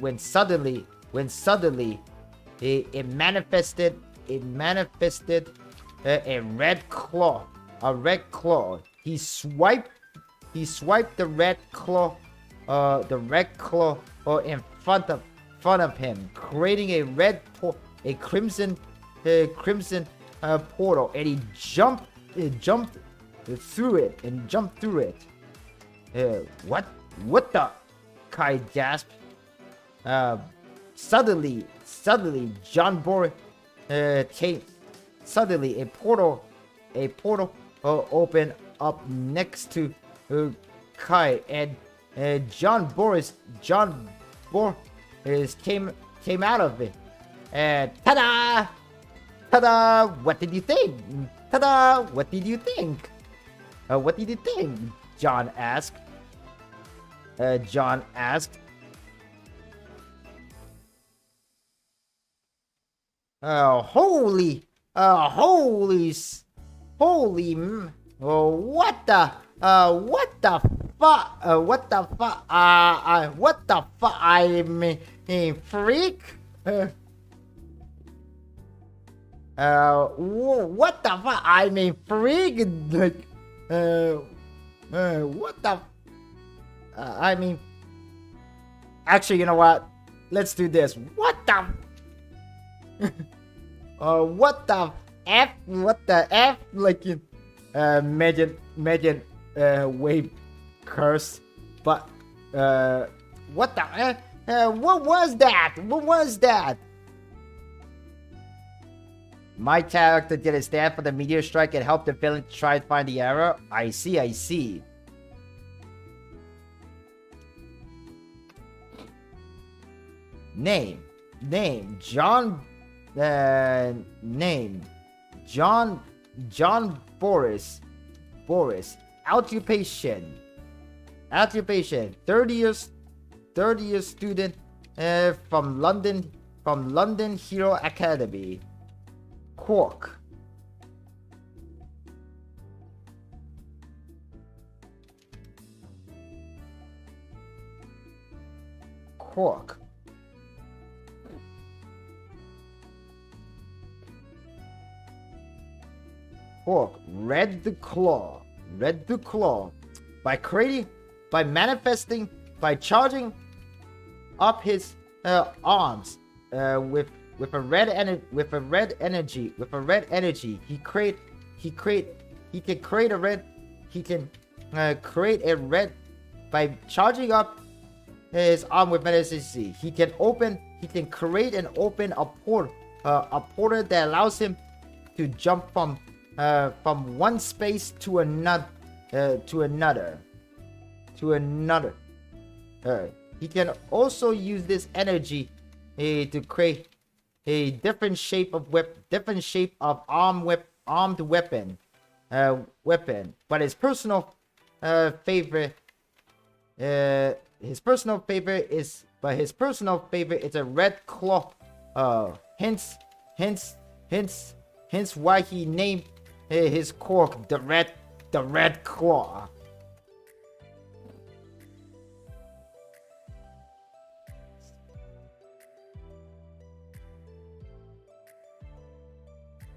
when suddenly it manifested a red claw. He swiped the red claw in front of him, creating a crimson portal, and he jumped through it. What the? Kai gasped. Suddenly, John Boris came. Suddenly, a portal opened up next to kite, and John Boris came out of it. And ta-da! Ta-da! What did you think? Ta-da! What did you think? What did you think? John asked. Holy! What the fuck? What the fuck? I mean, freak? What the fuck? I mean, freak? Like, what the? I mean, actually, you know what? Let's do this. What the? What the f? What the f? Like, imagine, wave curse, but what the? What was that? What was that? My character didn't stand for the meteor strike and helped the villain try to find the error. I see. Name, John. Name, John Boris. Occupation. 30 years student from London Hero Academy. Quark. Red the claw. By manifesting, by charging up his arms with a red energy. He can create a red by charging up his arm with energy. He can create and open a portal that allows him to jump from one space to another. He can also use this energy to create a different shape of armed weapon. But his personal favorite is a red claw. Hence why he named his Quark the red claw.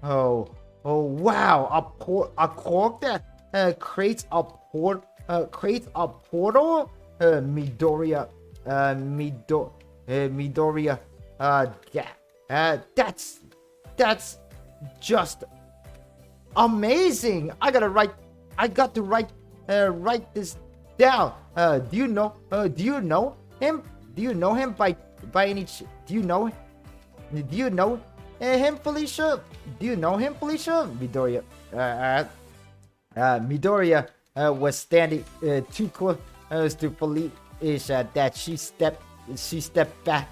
Oh wow! A Quark that creates a portal. Midoriya. That's just amazing. I got to write this down. Do you know him? Do you know him by any? Do you know him, Felicia? Do you know him, Felicia? Midoriya was standing too close to Felicia that she stepped back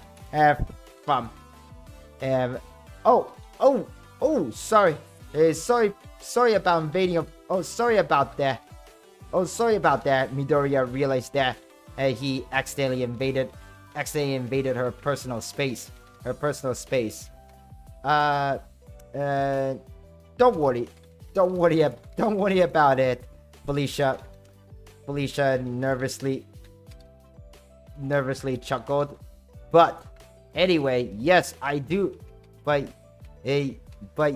from. Sorry. Sorry about invading. Sorry about that. Midoriya realized that he accidentally invaded her personal space. Don't worry about it, Felicia nervously chuckled. But anyway, yes, I do. But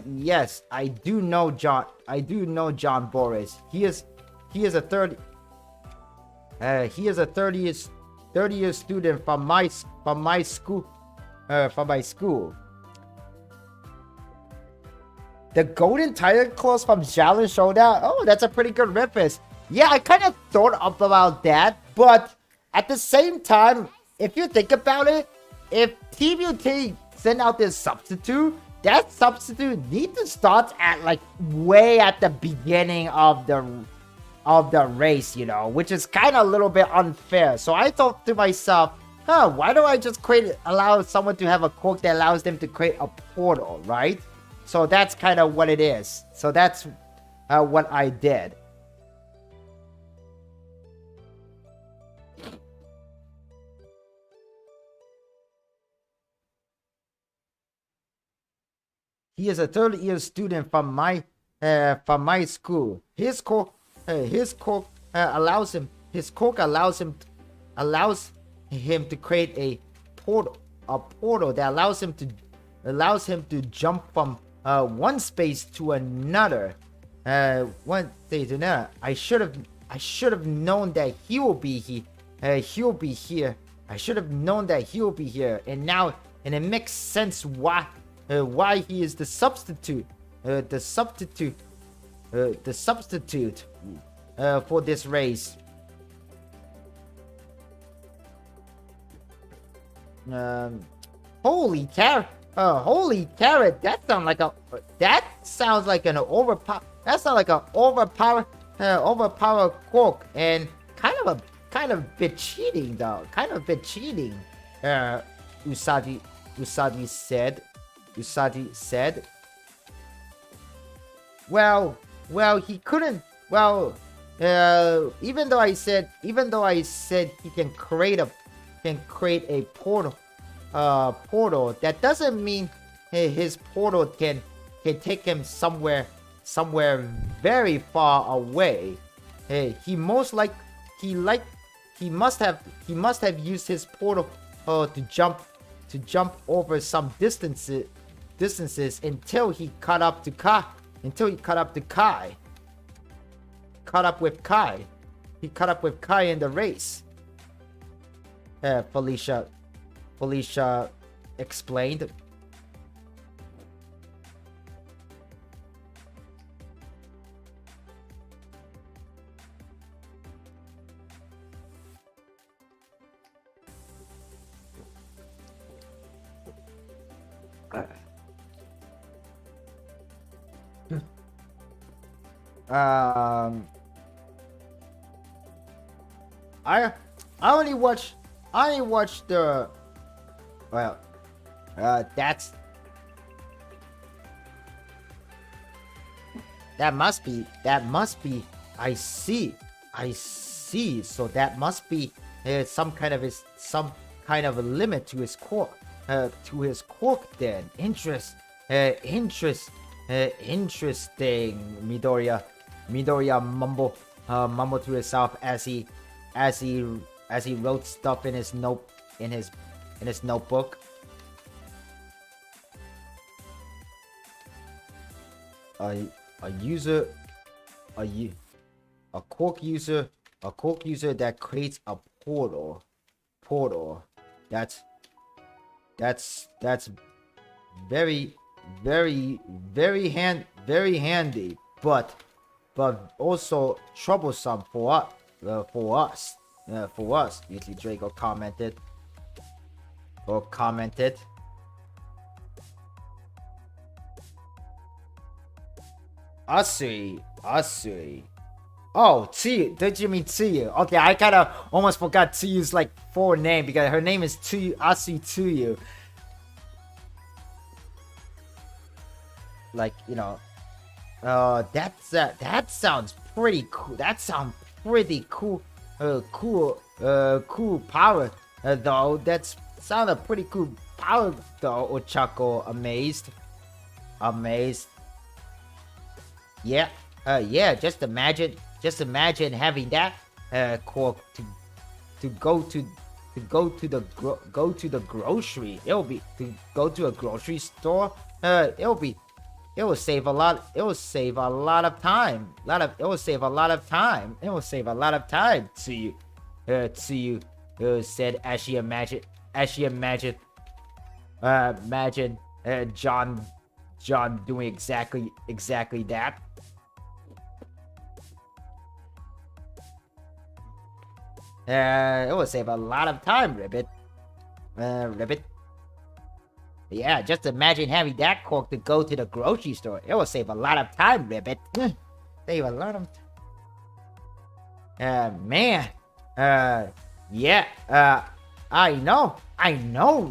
yes, I do know John. I do know John Boris. He is a 30 year student from my school. The Golden Tiger Claws from Shaolin Showdown. Oh, that's a pretty good reference. Yeah, I kind of thought about that, but at the same time, if you think about it, if TVT send out this substitute, that substitute need to start at like way at the beginning of the of the race, you know, which is kind of a little bit unfair. So I thought to myself, why don't I just allow someone to have a quirk that allows them to create a portal, right? So that's kind of what it is. So that's what I did. He is a third-year student from my school. His quirk allows him to create a portal that allows him to jump from one space to another. One space to another. I should have known that he will be here. He'll be here. I should have known that he will be here. And it makes sense why he is the substitute. The substitute for this race. Holy carrot! That sounds like an overpowered quirk, and kind of a bit cheating though. Usagi said. Well, he couldn't. Well, even though I said he can create a portal. That doesn't mean his portal can take him somewhere very far away. He must have used his portal to jump over some distances until he caught up to Kai. Caught up with Kai. He caught up with Kai in the race. Felicia explained. I only watched the. Well, that must be. I see. So that must be some kind of a limit to his quirk. Then interesting. Midoriya mumbled to himself as he wrote stuff in his notebook. A quirk user that creates a portal. That's very handy, but also troublesome for us. Usually Draco commented. Asui. Oh, Tsuyu. Did you mean Tsuyu? Okay, I kind of almost forgot Tsuyu's full name because her name is Asui Tsuyu. That sounds pretty cool. That sounds pretty cool. Cool power though. That sounded pretty cool power though. Ochako amazed. Yeah. Just imagine having that quirk to go to the grocery. It'll be to go to a grocery store. It will save a lot of time. It will save a lot of time to you. Said as she imagined John doing exactly that. It will save a lot of time, Ribbit. Yeah, just imagine having that quirk to go to the grocery store. It will save a lot of time, Ribbit. Save a lot of time. Man. Yeah. I know,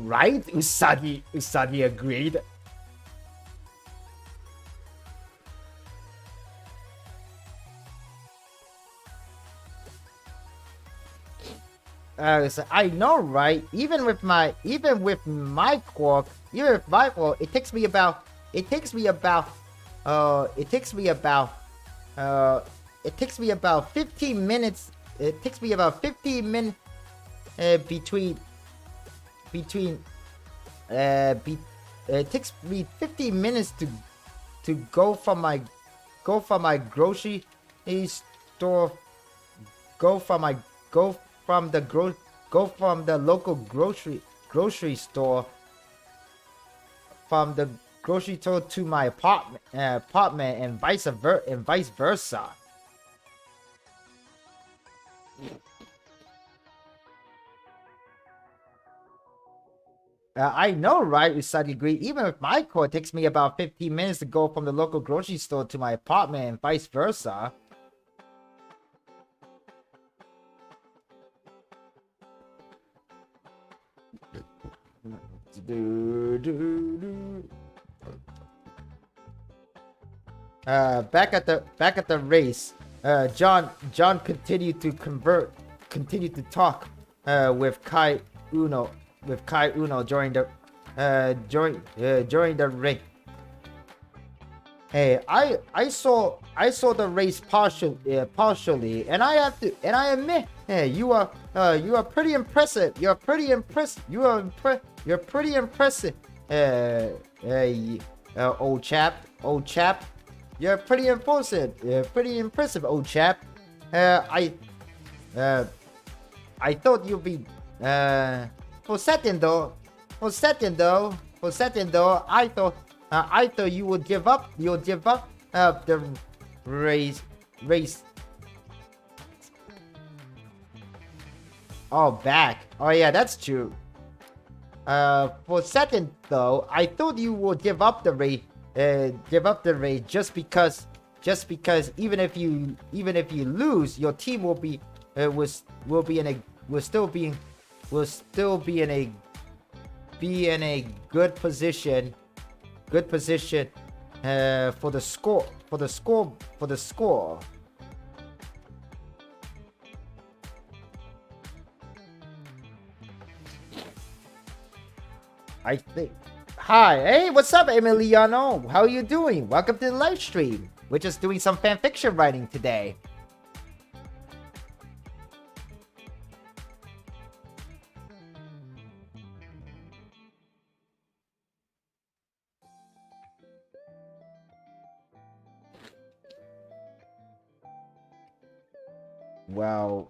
right? Usagi agreed. So I know, right? Even with my quirk, it takes me about, it takes me about 15 minutes. It takes me about 15 minutes between it takes me 15 minutes to go from my grocery store, go from the local grocery store, from the grocery store to my apartment, and vice versa. I know, right? Usagi agreed. Even with my core, it takes me about 15 minutes to go from the local grocery store to my apartment, and vice versa. Back at the race, John continued to talk with Kai Uno during the race. Hey, I saw the race partially, and I admit, hey, you are pretty impressive. You're pretty impressive. You're pretty impressive. Old chap. You're pretty impressive. Old chap. I thought you'd be for second though. I thought you would give up. You'll give up the race. Oh, back. Oh yeah, that's true. For second though, I thought you would give up the race. Just because even if you lose, your team will still be in a good position. For the score. I think. Hi, hey, what's up, Emiliano? How are you doing? Welcome to the live stream. We're just doing some fanfiction writing today. Wow.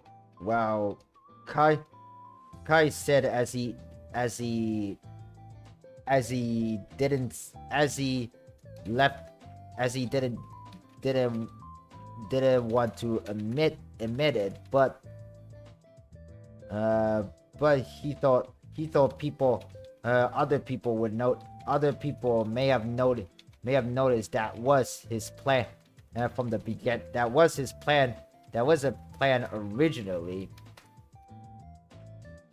Kai said as he didn't want to admit it, but he thought people, other people may have noticed that was his plan from the beginning. That was his plan. That was a plan originally.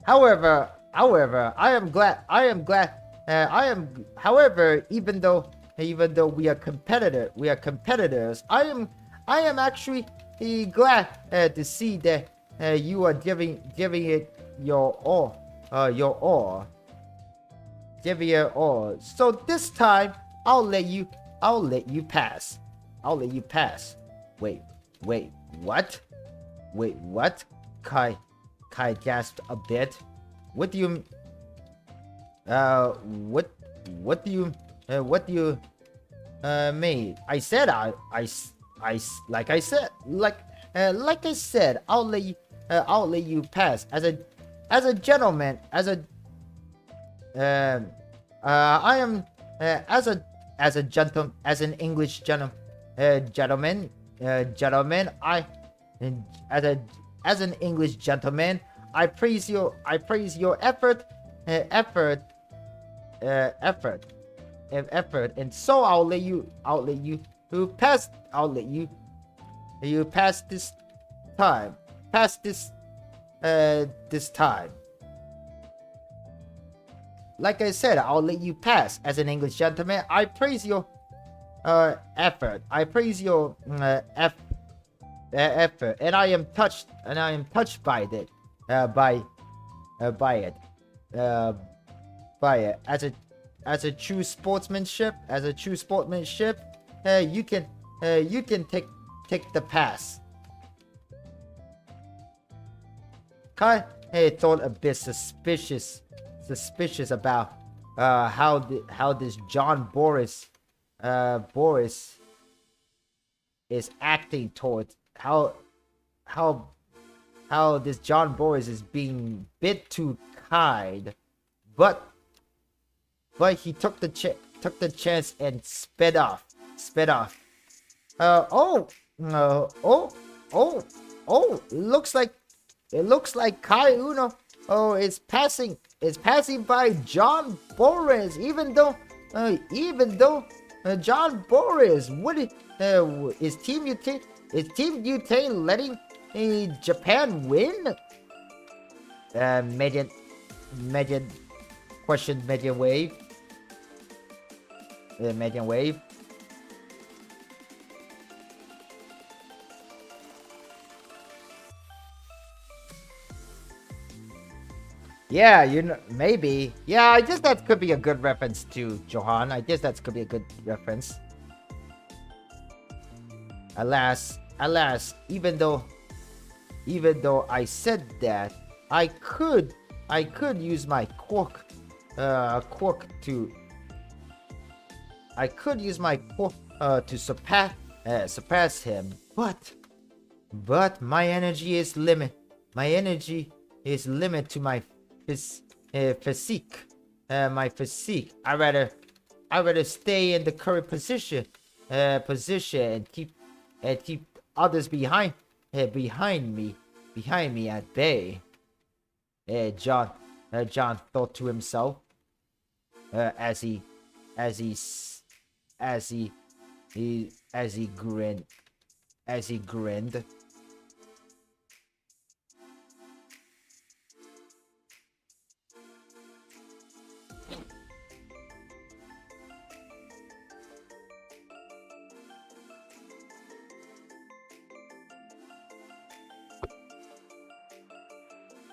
However, however, even though we are competitors, I am actually glad to see that you are giving it your all, giving it all. So this time, I'll let you pass. Wait, what? Kai gasped a bit. What do you mean? I said like I said, I'll let you pass as a gentleman, as an English gentleman, as an English gentleman, I praise your effort, and so I'll let you pass this time. pass this time. Like I said, I'll let you pass. As an English gentleman, I praise your effort. I praise your effort, and I am touched. And I am touched by it. By it. As a true sportsmanship. You can take the pass. Kai thought a bit suspicious about how this John Boris is acting towards how this John Boris is being a bit too kind, but he took the chance and sped off. It looks like Kai Uno is passing by John Boris, even though John Boris, is Team Utah letting Japan win? Median question, Median Wave. Median Wave. Yeah, maybe. Yeah, I guess that could be a good reference to Johan. I guess that could be a good reference. Alas, even though I said that, I could use my quirk to surpass him, but my energy is limit. My energy is limit to my physique. My physique. I rather stay in the current position and keep others behind me at bay. John thought to himself as he grinned.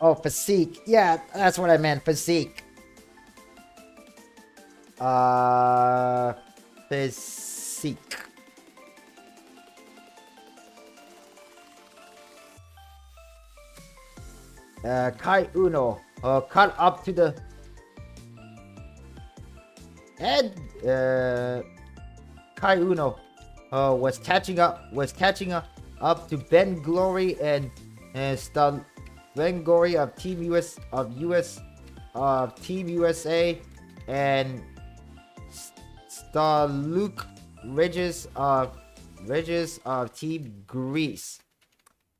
Oh, physique. Yeah, that's what I meant. Physique. Physique. Kai Uno cut up to the head. Kai Uno was catching up to Ben Glory and Ben Glory of Team USA and Luke Ridges of Team Greece,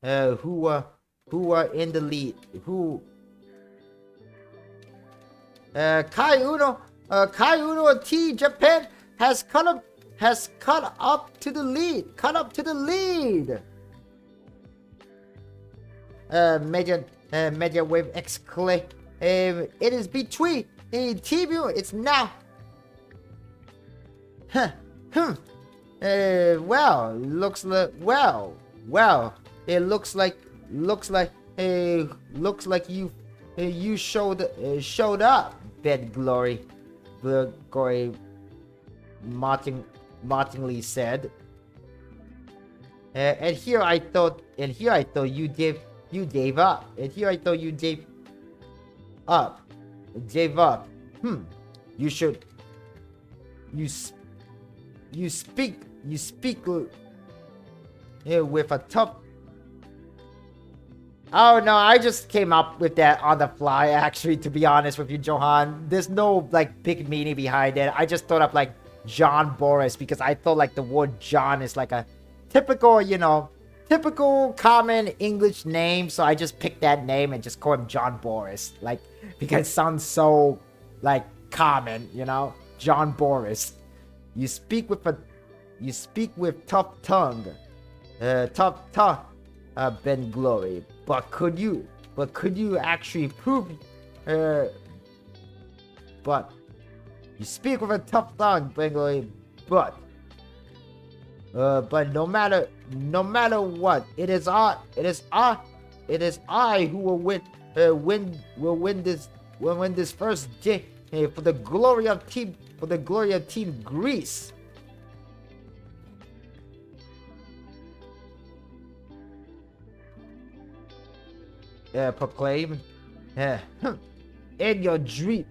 who were in the lead. Kai Uno of Team Japan has cut up to the lead. Media Wave exclaim. It is between Team U. It's now. Well, looks like. Well, it looks like you showed up. Ben Glory mockingly said. And here I thought you gave up. And here I thought you gave up. You should. You speak with a tough. Oh no, I just came up with that on the fly, actually, to be honest with you, Johan. There's no like big meaning behind it. I just thought of like John Boris because I thought like the word John is like a typical common English name, so I just picked that name and just call him John Boris, like because it sounds so like common, John Boris. You speak with tough tongue. Ben Glory. But could you actually prove? But you speak with a tough tongue, Ben Glory. But no matter what, it is I who will win this first game for the glory of Team Greece. Proclaim. In your dream,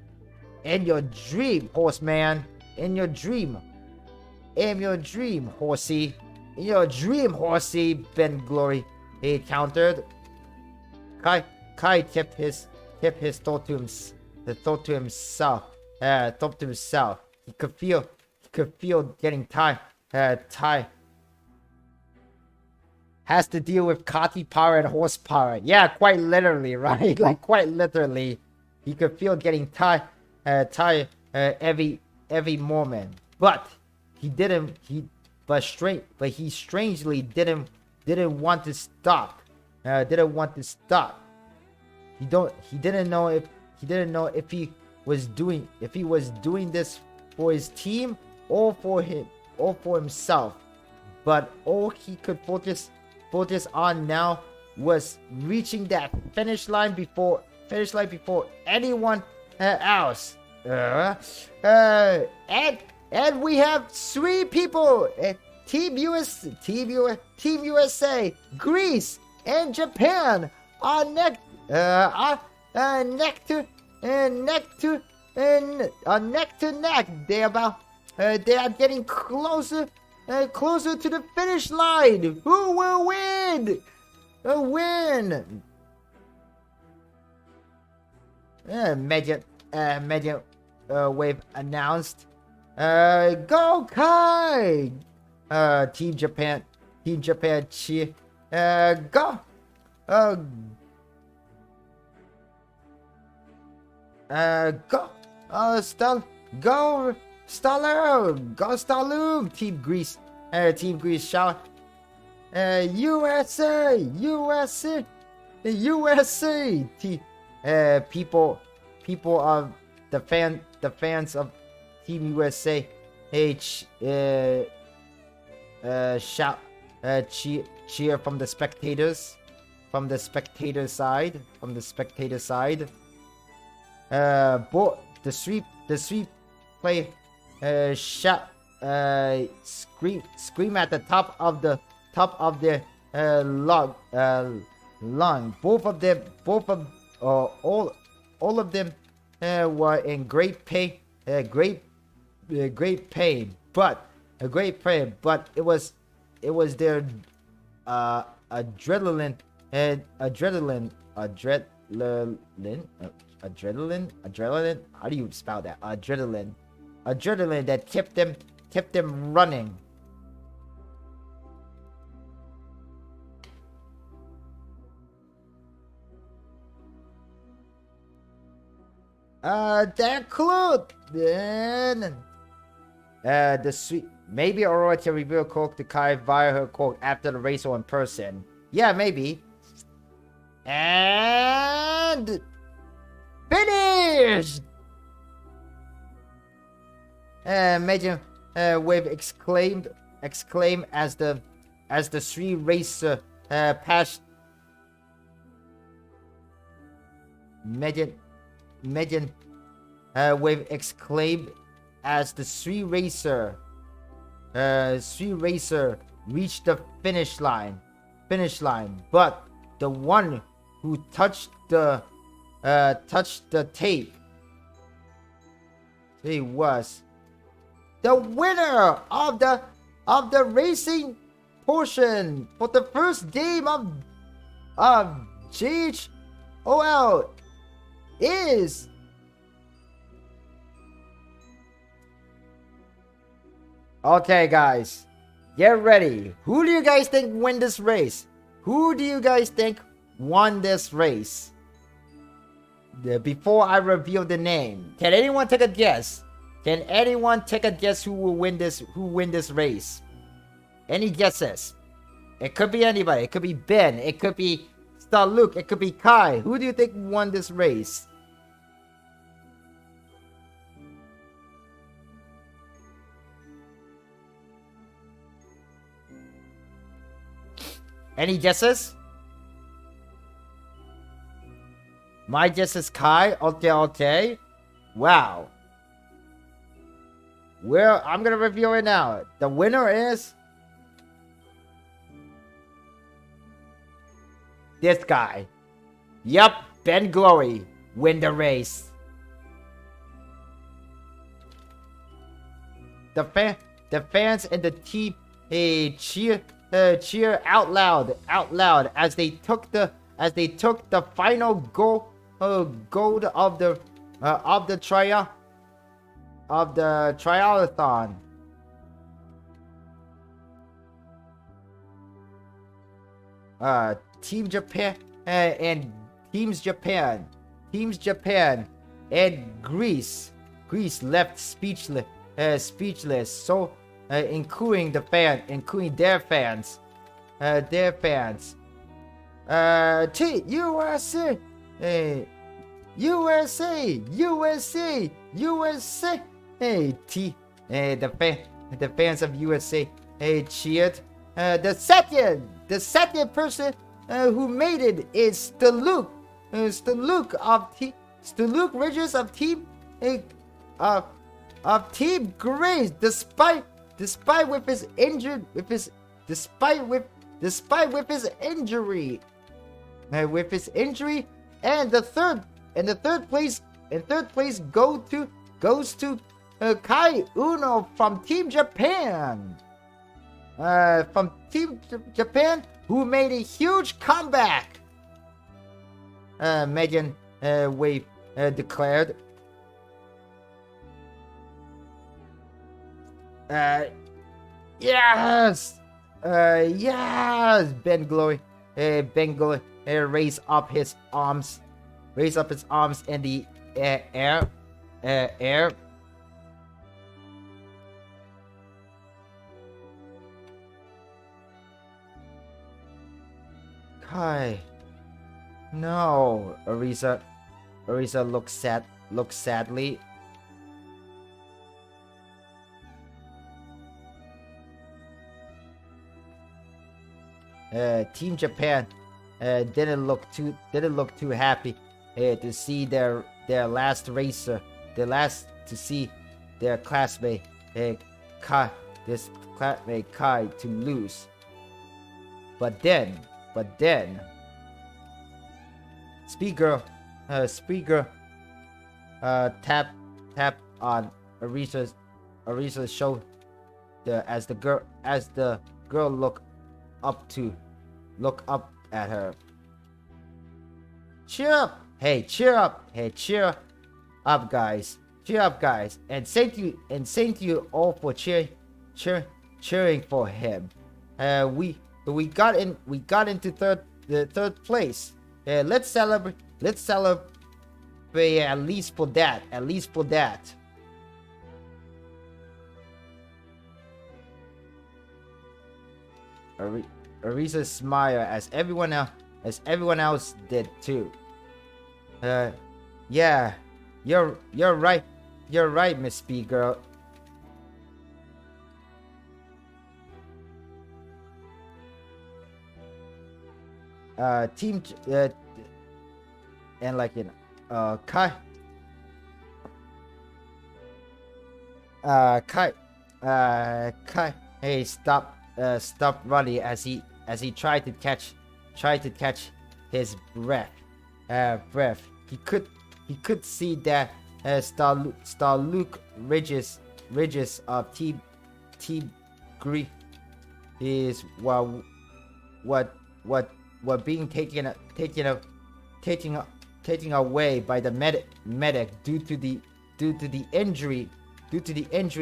horseman. In your dream, horsey. In your dream, horsey. Ben Glory, he countered. Kai kept his thought to himself. He could feel getting tired. Has to deal with Kati power and horsepower. Yeah, quite literally, right? Like quite literally, he could feel getting tired every moment. But he strangely didn't want to stop. He didn't know if he was doing this for his team or for himself. But all he could focus on now was reaching that finish line before anyone else. And we have 3 people: Team USA, Greece, and Japan are neck to neck. They are getting closer to the finish line. Who will win? Major Wave announced. Go Kai! Team Japan cheer. Go! Go! Go! Stalu! Team Greece shout. USA! People of the fans of Team USA, shout, cheer from the spectators, the sweep play, shout, scream at the top of their lung. All of them were in great pain. Great pain, but it was their adrenaline. How do you spell that? Adrenaline that kept them running. That clue. Then the sweet, maybe Aurora can reveal Cork to Kai via her Cork after the race or in person. Yeah, maybe. And finished. Major Wave exclaimed as the 3 racer passed. Major Wave exclaimed as the 3 racer reached the finish line. But the one who touched the tape, he was the winner of the racing portion for the first game of GHOL is okay, guys. Get ready. Who do you guys think won this race? Who do you guys think won this race? Before I reveal the name, can anyone take a guess? Can anyone take a guess who will win this? Who win this race? Any guesses? It could be anybody. It could be Ben. It could be Star Luke. It could be Kai. Who do you think won this race? Any guesses? My guess is Kai. Okay. Wow. Well, I'm gonna reveal it now. The winner is this guy. Yup, Ben Glory win the race. The fans and the team cheer out loud as they took the final gold of the triathlon. Team Japan and Teams Japan and Greece left speechless. So including their fans. USA. Hey, the fans of USA cheered. The second person who made it is Staluk Ridges of Team Grace. Despite with his injury, and the third place goes to Kai Uno from Team Japan. Who made a huge comeback. Megan Wave declared. Yes! Ben Glory raised up his arms in the air. Kai. No. Arisa looks sadly. Team Japan didn't look too happy to see their last racer, to see their classmate Kai to lose. But then Speed Girl tap on Arisa's shoulder as the girl looked at her. Cheer up, guys. And thank you all for cheering for him. We got into third place. Let's celebrate at least for that. Arisa smiled as everyone else did too. Yeah, you're right, Miss Speed Girl. Team and Kai. Hey, stop running as he tried to catch his breath. He could see that Star Luke Ridges of Team Greece is what being taken away by the medic due to the injury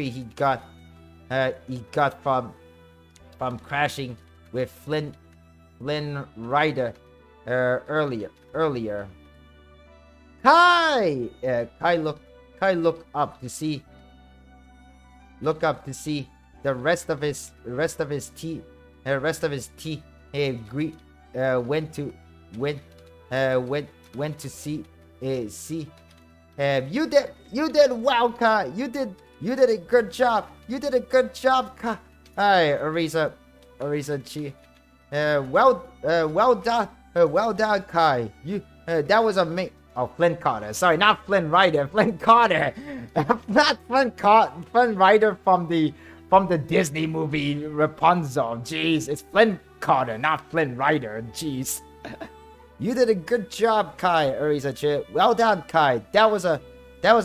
he got from crashing with Flynn Rider earlier. Kai looked up to see the rest of his The rest of his team went to see. You did well, Kai. You did a good job. You did a good job, Kai. Alright, Arisa Chi. Well done, Kai. That was amazing. Oh, Flynn Carter. Sorry, not Flynn Rider. Flynn Carter. Not Flynn Rider from the Disney movie Rapunzel. Jeez, it's Flynn Carter, not Flynn Rider. Jeez. You did a good job, Kai, Arisachi. Well done, Kai. That was a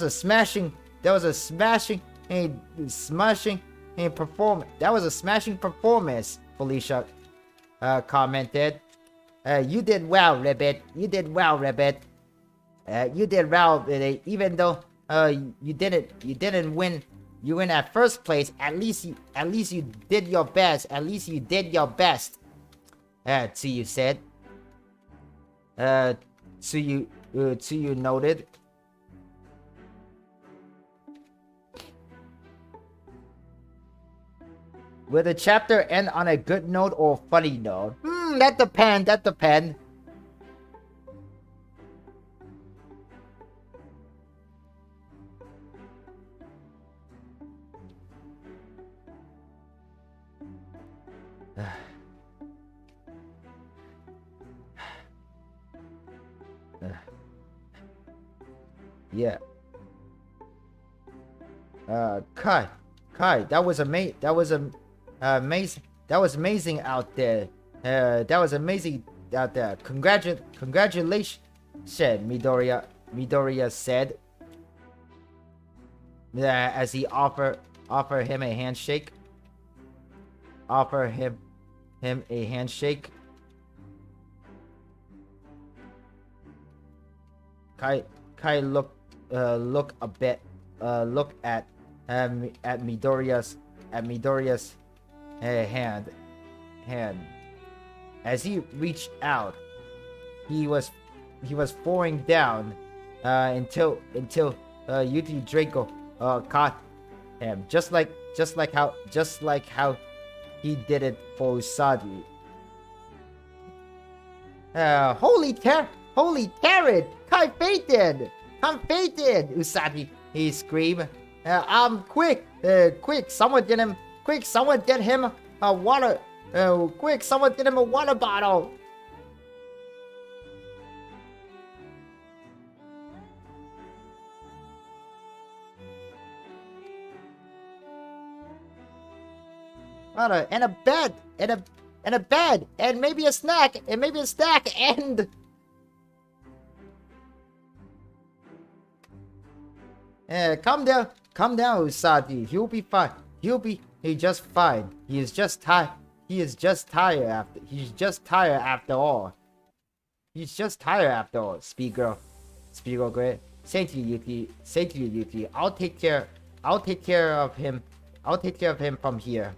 smashing performance. That was a smashing performance, Felicia commented. You did well, Ribbit. You did well, Ribbit. You did well, even though you didn't win. You win at first place. At least you did your best. At least you did your best. Tsuyu said. Tsuyu noted. Will the chapter end on a good note or funny note? That depends. Yeah. Kai, that was amazing. That was amazing. That was amazing out there. That was amazing out there. Congratulations, Midoriya said. As he offer him a handshake. Offer him a handshake. Kai look at Midoriya's hand. As he reached out, he was falling down until Yuki Draco caught him, just like how he did it for Usagi. Holy carrot! Kai fainted! I'm fainted! Usagi, he screamed. Quick! Someone get him a water. Quick! Someone get him a water bottle. Water and a bed and maybe a snack and calm down, Usagi. He'll be fine. He's just fine. He's just tired after all. Speed girl, great. Say to you, Yuki. I'll take care of him from here.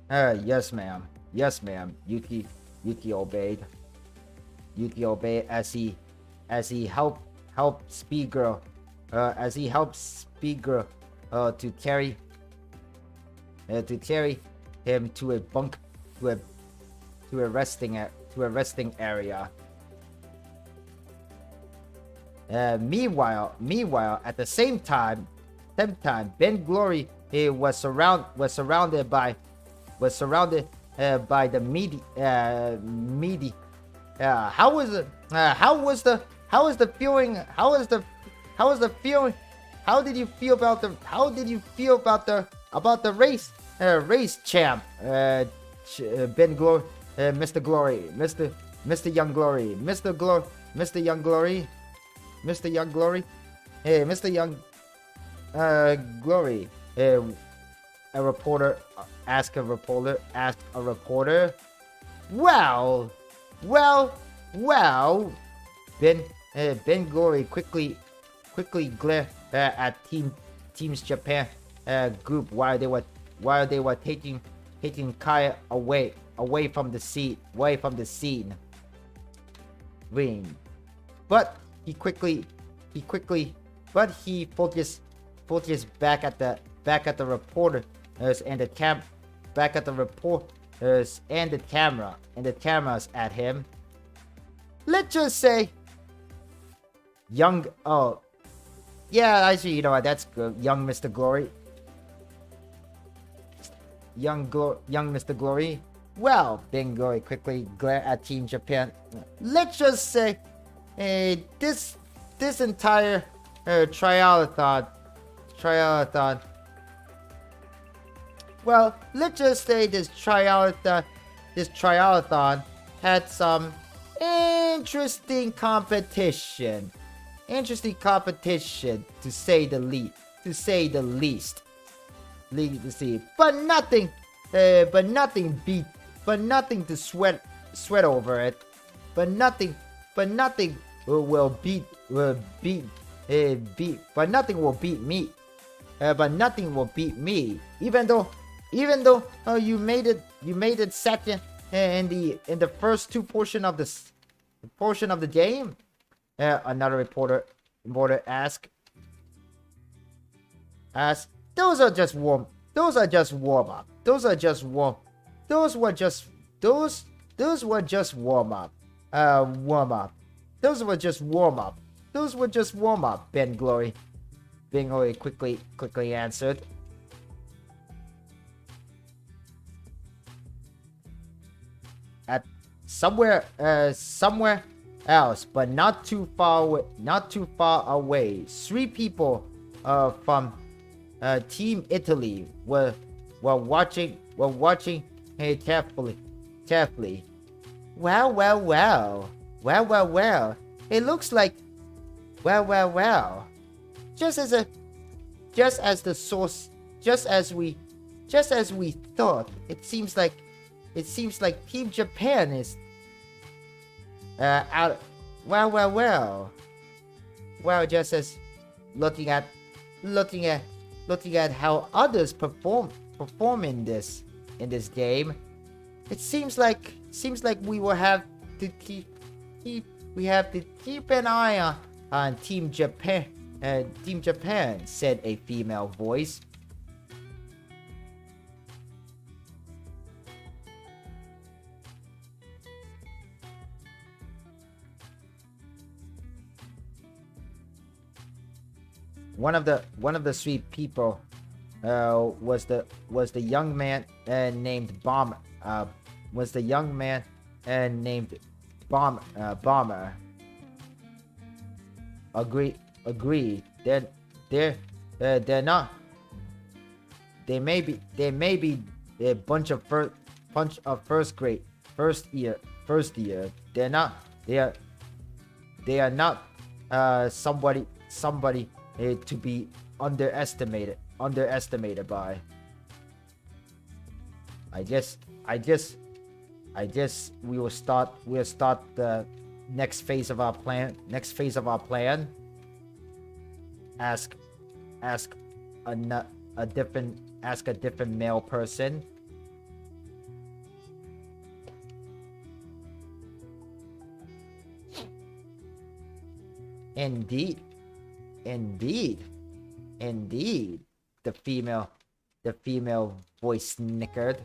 Yes, ma'am. Yuki obeyed. As he helped Speed Girl to carry him to a resting area. Meanwhile, at the same time, Ben Glory was surrounded by the meaty. How was the feeling? How did you feel about the race champ? Ben Glory, Mr. Glory, Mr. Young Glory, Glory. A reporter asked a reporter. Well. Ben Glory quickly glared at Teams Japan group while they were taking Kai away from the scene. Ring. But he focused back at the reporter and the back at the reporters and the cameras at him. Let's just say young, oh yeah, I see, you know what, that's good. Young Mr. Glory. Young Mr. Glory. Well, Ben Glory quickly glare at Team Japan. Let's just say this entire triathlon. Well, let's just say this triathlon had some interesting competition. Interesting competition, to say the least. But nothing to sweat over it. But nothing will beat me. But nothing will beat me. Even though you made it second in the first two portion of the game. Another reporter asked, those were just warm up. Those were just warm up. Ben Glory quickly answered. At somewhere else, but not too far away. 3 people from Team Italy were watching carefully. Well. It looks like just as we thought. It seems like Team Japan is out. Well, just as looking at how others perform in this game, it seems like we will have to keep an eye on Team Japan. Team Japan, said a female voice. One of the 3 people was the young man named Bomber. Bomber. Agree. They're not. They may be a bunch of first year. They're not. They are not somebody to be underestimated by. I guess we'll start the next phase of our plan. Ask a different male person. Indeed. The female voice snickered.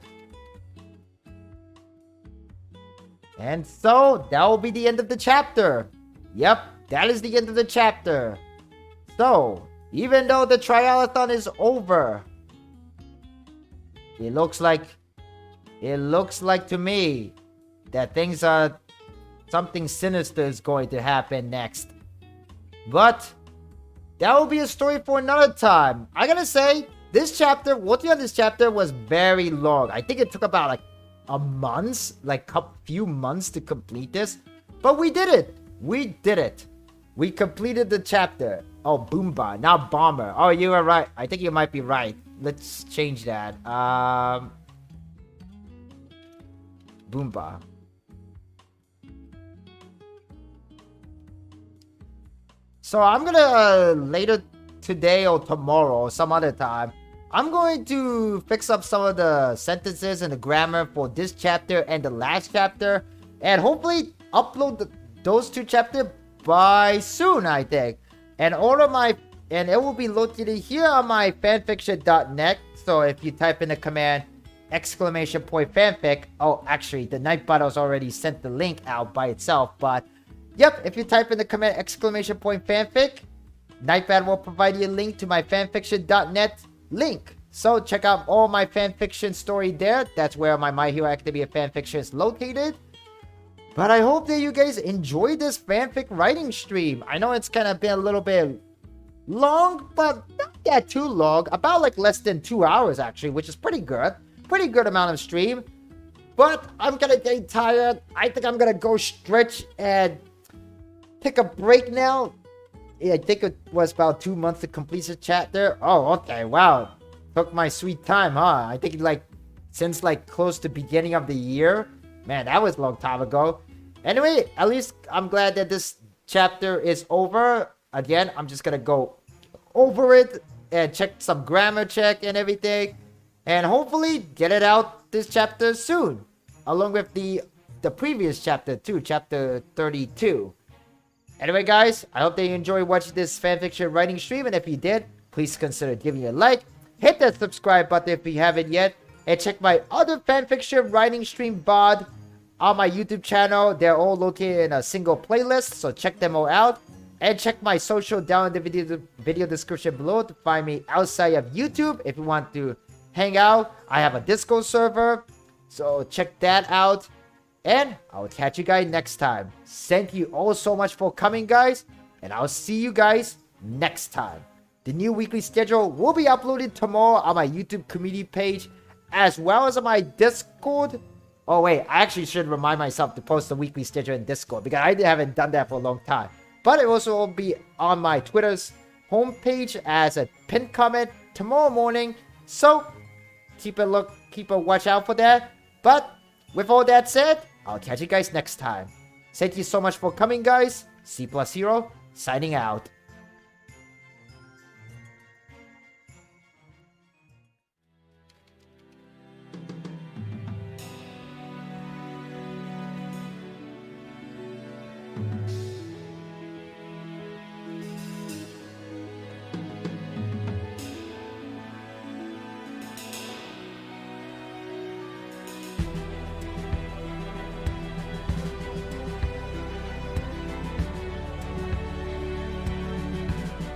And so that will be the end of the chapter. Yep, that is the end of the chapter. So, even though the triathlon is over, it looks like to me that something sinister is going to happen next. But that will be a story for another time. I gotta say, working on this chapter was very long. I think it took about a few months to complete this. But we did it. We completed the chapter. Oh, Boomba, not Bomber. Oh, you were right. I think you might be right. Let's change that. Boomba. So I'm gonna later today or tomorrow or some other time, I'm going to fix up some of the sentences and the grammar for this chapter and the last chapter, and hopefully upload those 2 chapters by soon, I think. And it will be located here on my fanfiction.net So if you type in the command !fanfic, oh, actually, the Nightbot has already sent the link out by itself, but yep, if you type in the command !fanfic, Nightbot will provide you a link to my fanfiction.net link. So check out all my fanfiction story there. That's where my Hero Academia fanfiction is located. But I hope that you guys enjoyed this fanfic writing stream. I know it's kind of been a little bit long, but not that too long. About like less than 2 hours actually, which is pretty good. Pretty good amount of stream. But I'm gonna get tired. I think I'm gonna go stretch and take a break now. Yeah, I think it was about 2 months to complete the chapter. Oh, okay, wow. Took my sweet time, huh? I think like since like close to beginning of the year. Man, that was a long time ago. Anyway, at least I'm glad that this chapter is over. Again, I'm just gonna go over it and check some grammar check and everything. And hopefully get it out this chapter soon. Along with the previous chapter too, chapter 32. Anyway, guys, I hope that you enjoyed watching this fanfiction writing stream. And if you did, please consider giving it a like. Hit that subscribe button if you haven't yet. And check my other fanfiction writing stream VOD on my YouTube channel. They're all located in a single playlist, so check them all out. And check my social down in the video description below to find me outside of YouTube if you want to hang out. I have a Discord server, so check that out. And I'll catch you guys next time. Thank you all so much for coming, guys. And I'll see you guys next time. The new weekly schedule will be uploaded tomorrow on my YouTube community page, as well as on my Discord. Oh wait, I actually should remind myself to post the weekly schedule in Discord, because I haven't done that for a long time. But it also will be on my Twitter's homepage as a pinned comment tomorrow morning. So keep a watch out for that. But with all that said, I'll catch you guys next time. Thank you so much for coming, guys. C+Hero signing out.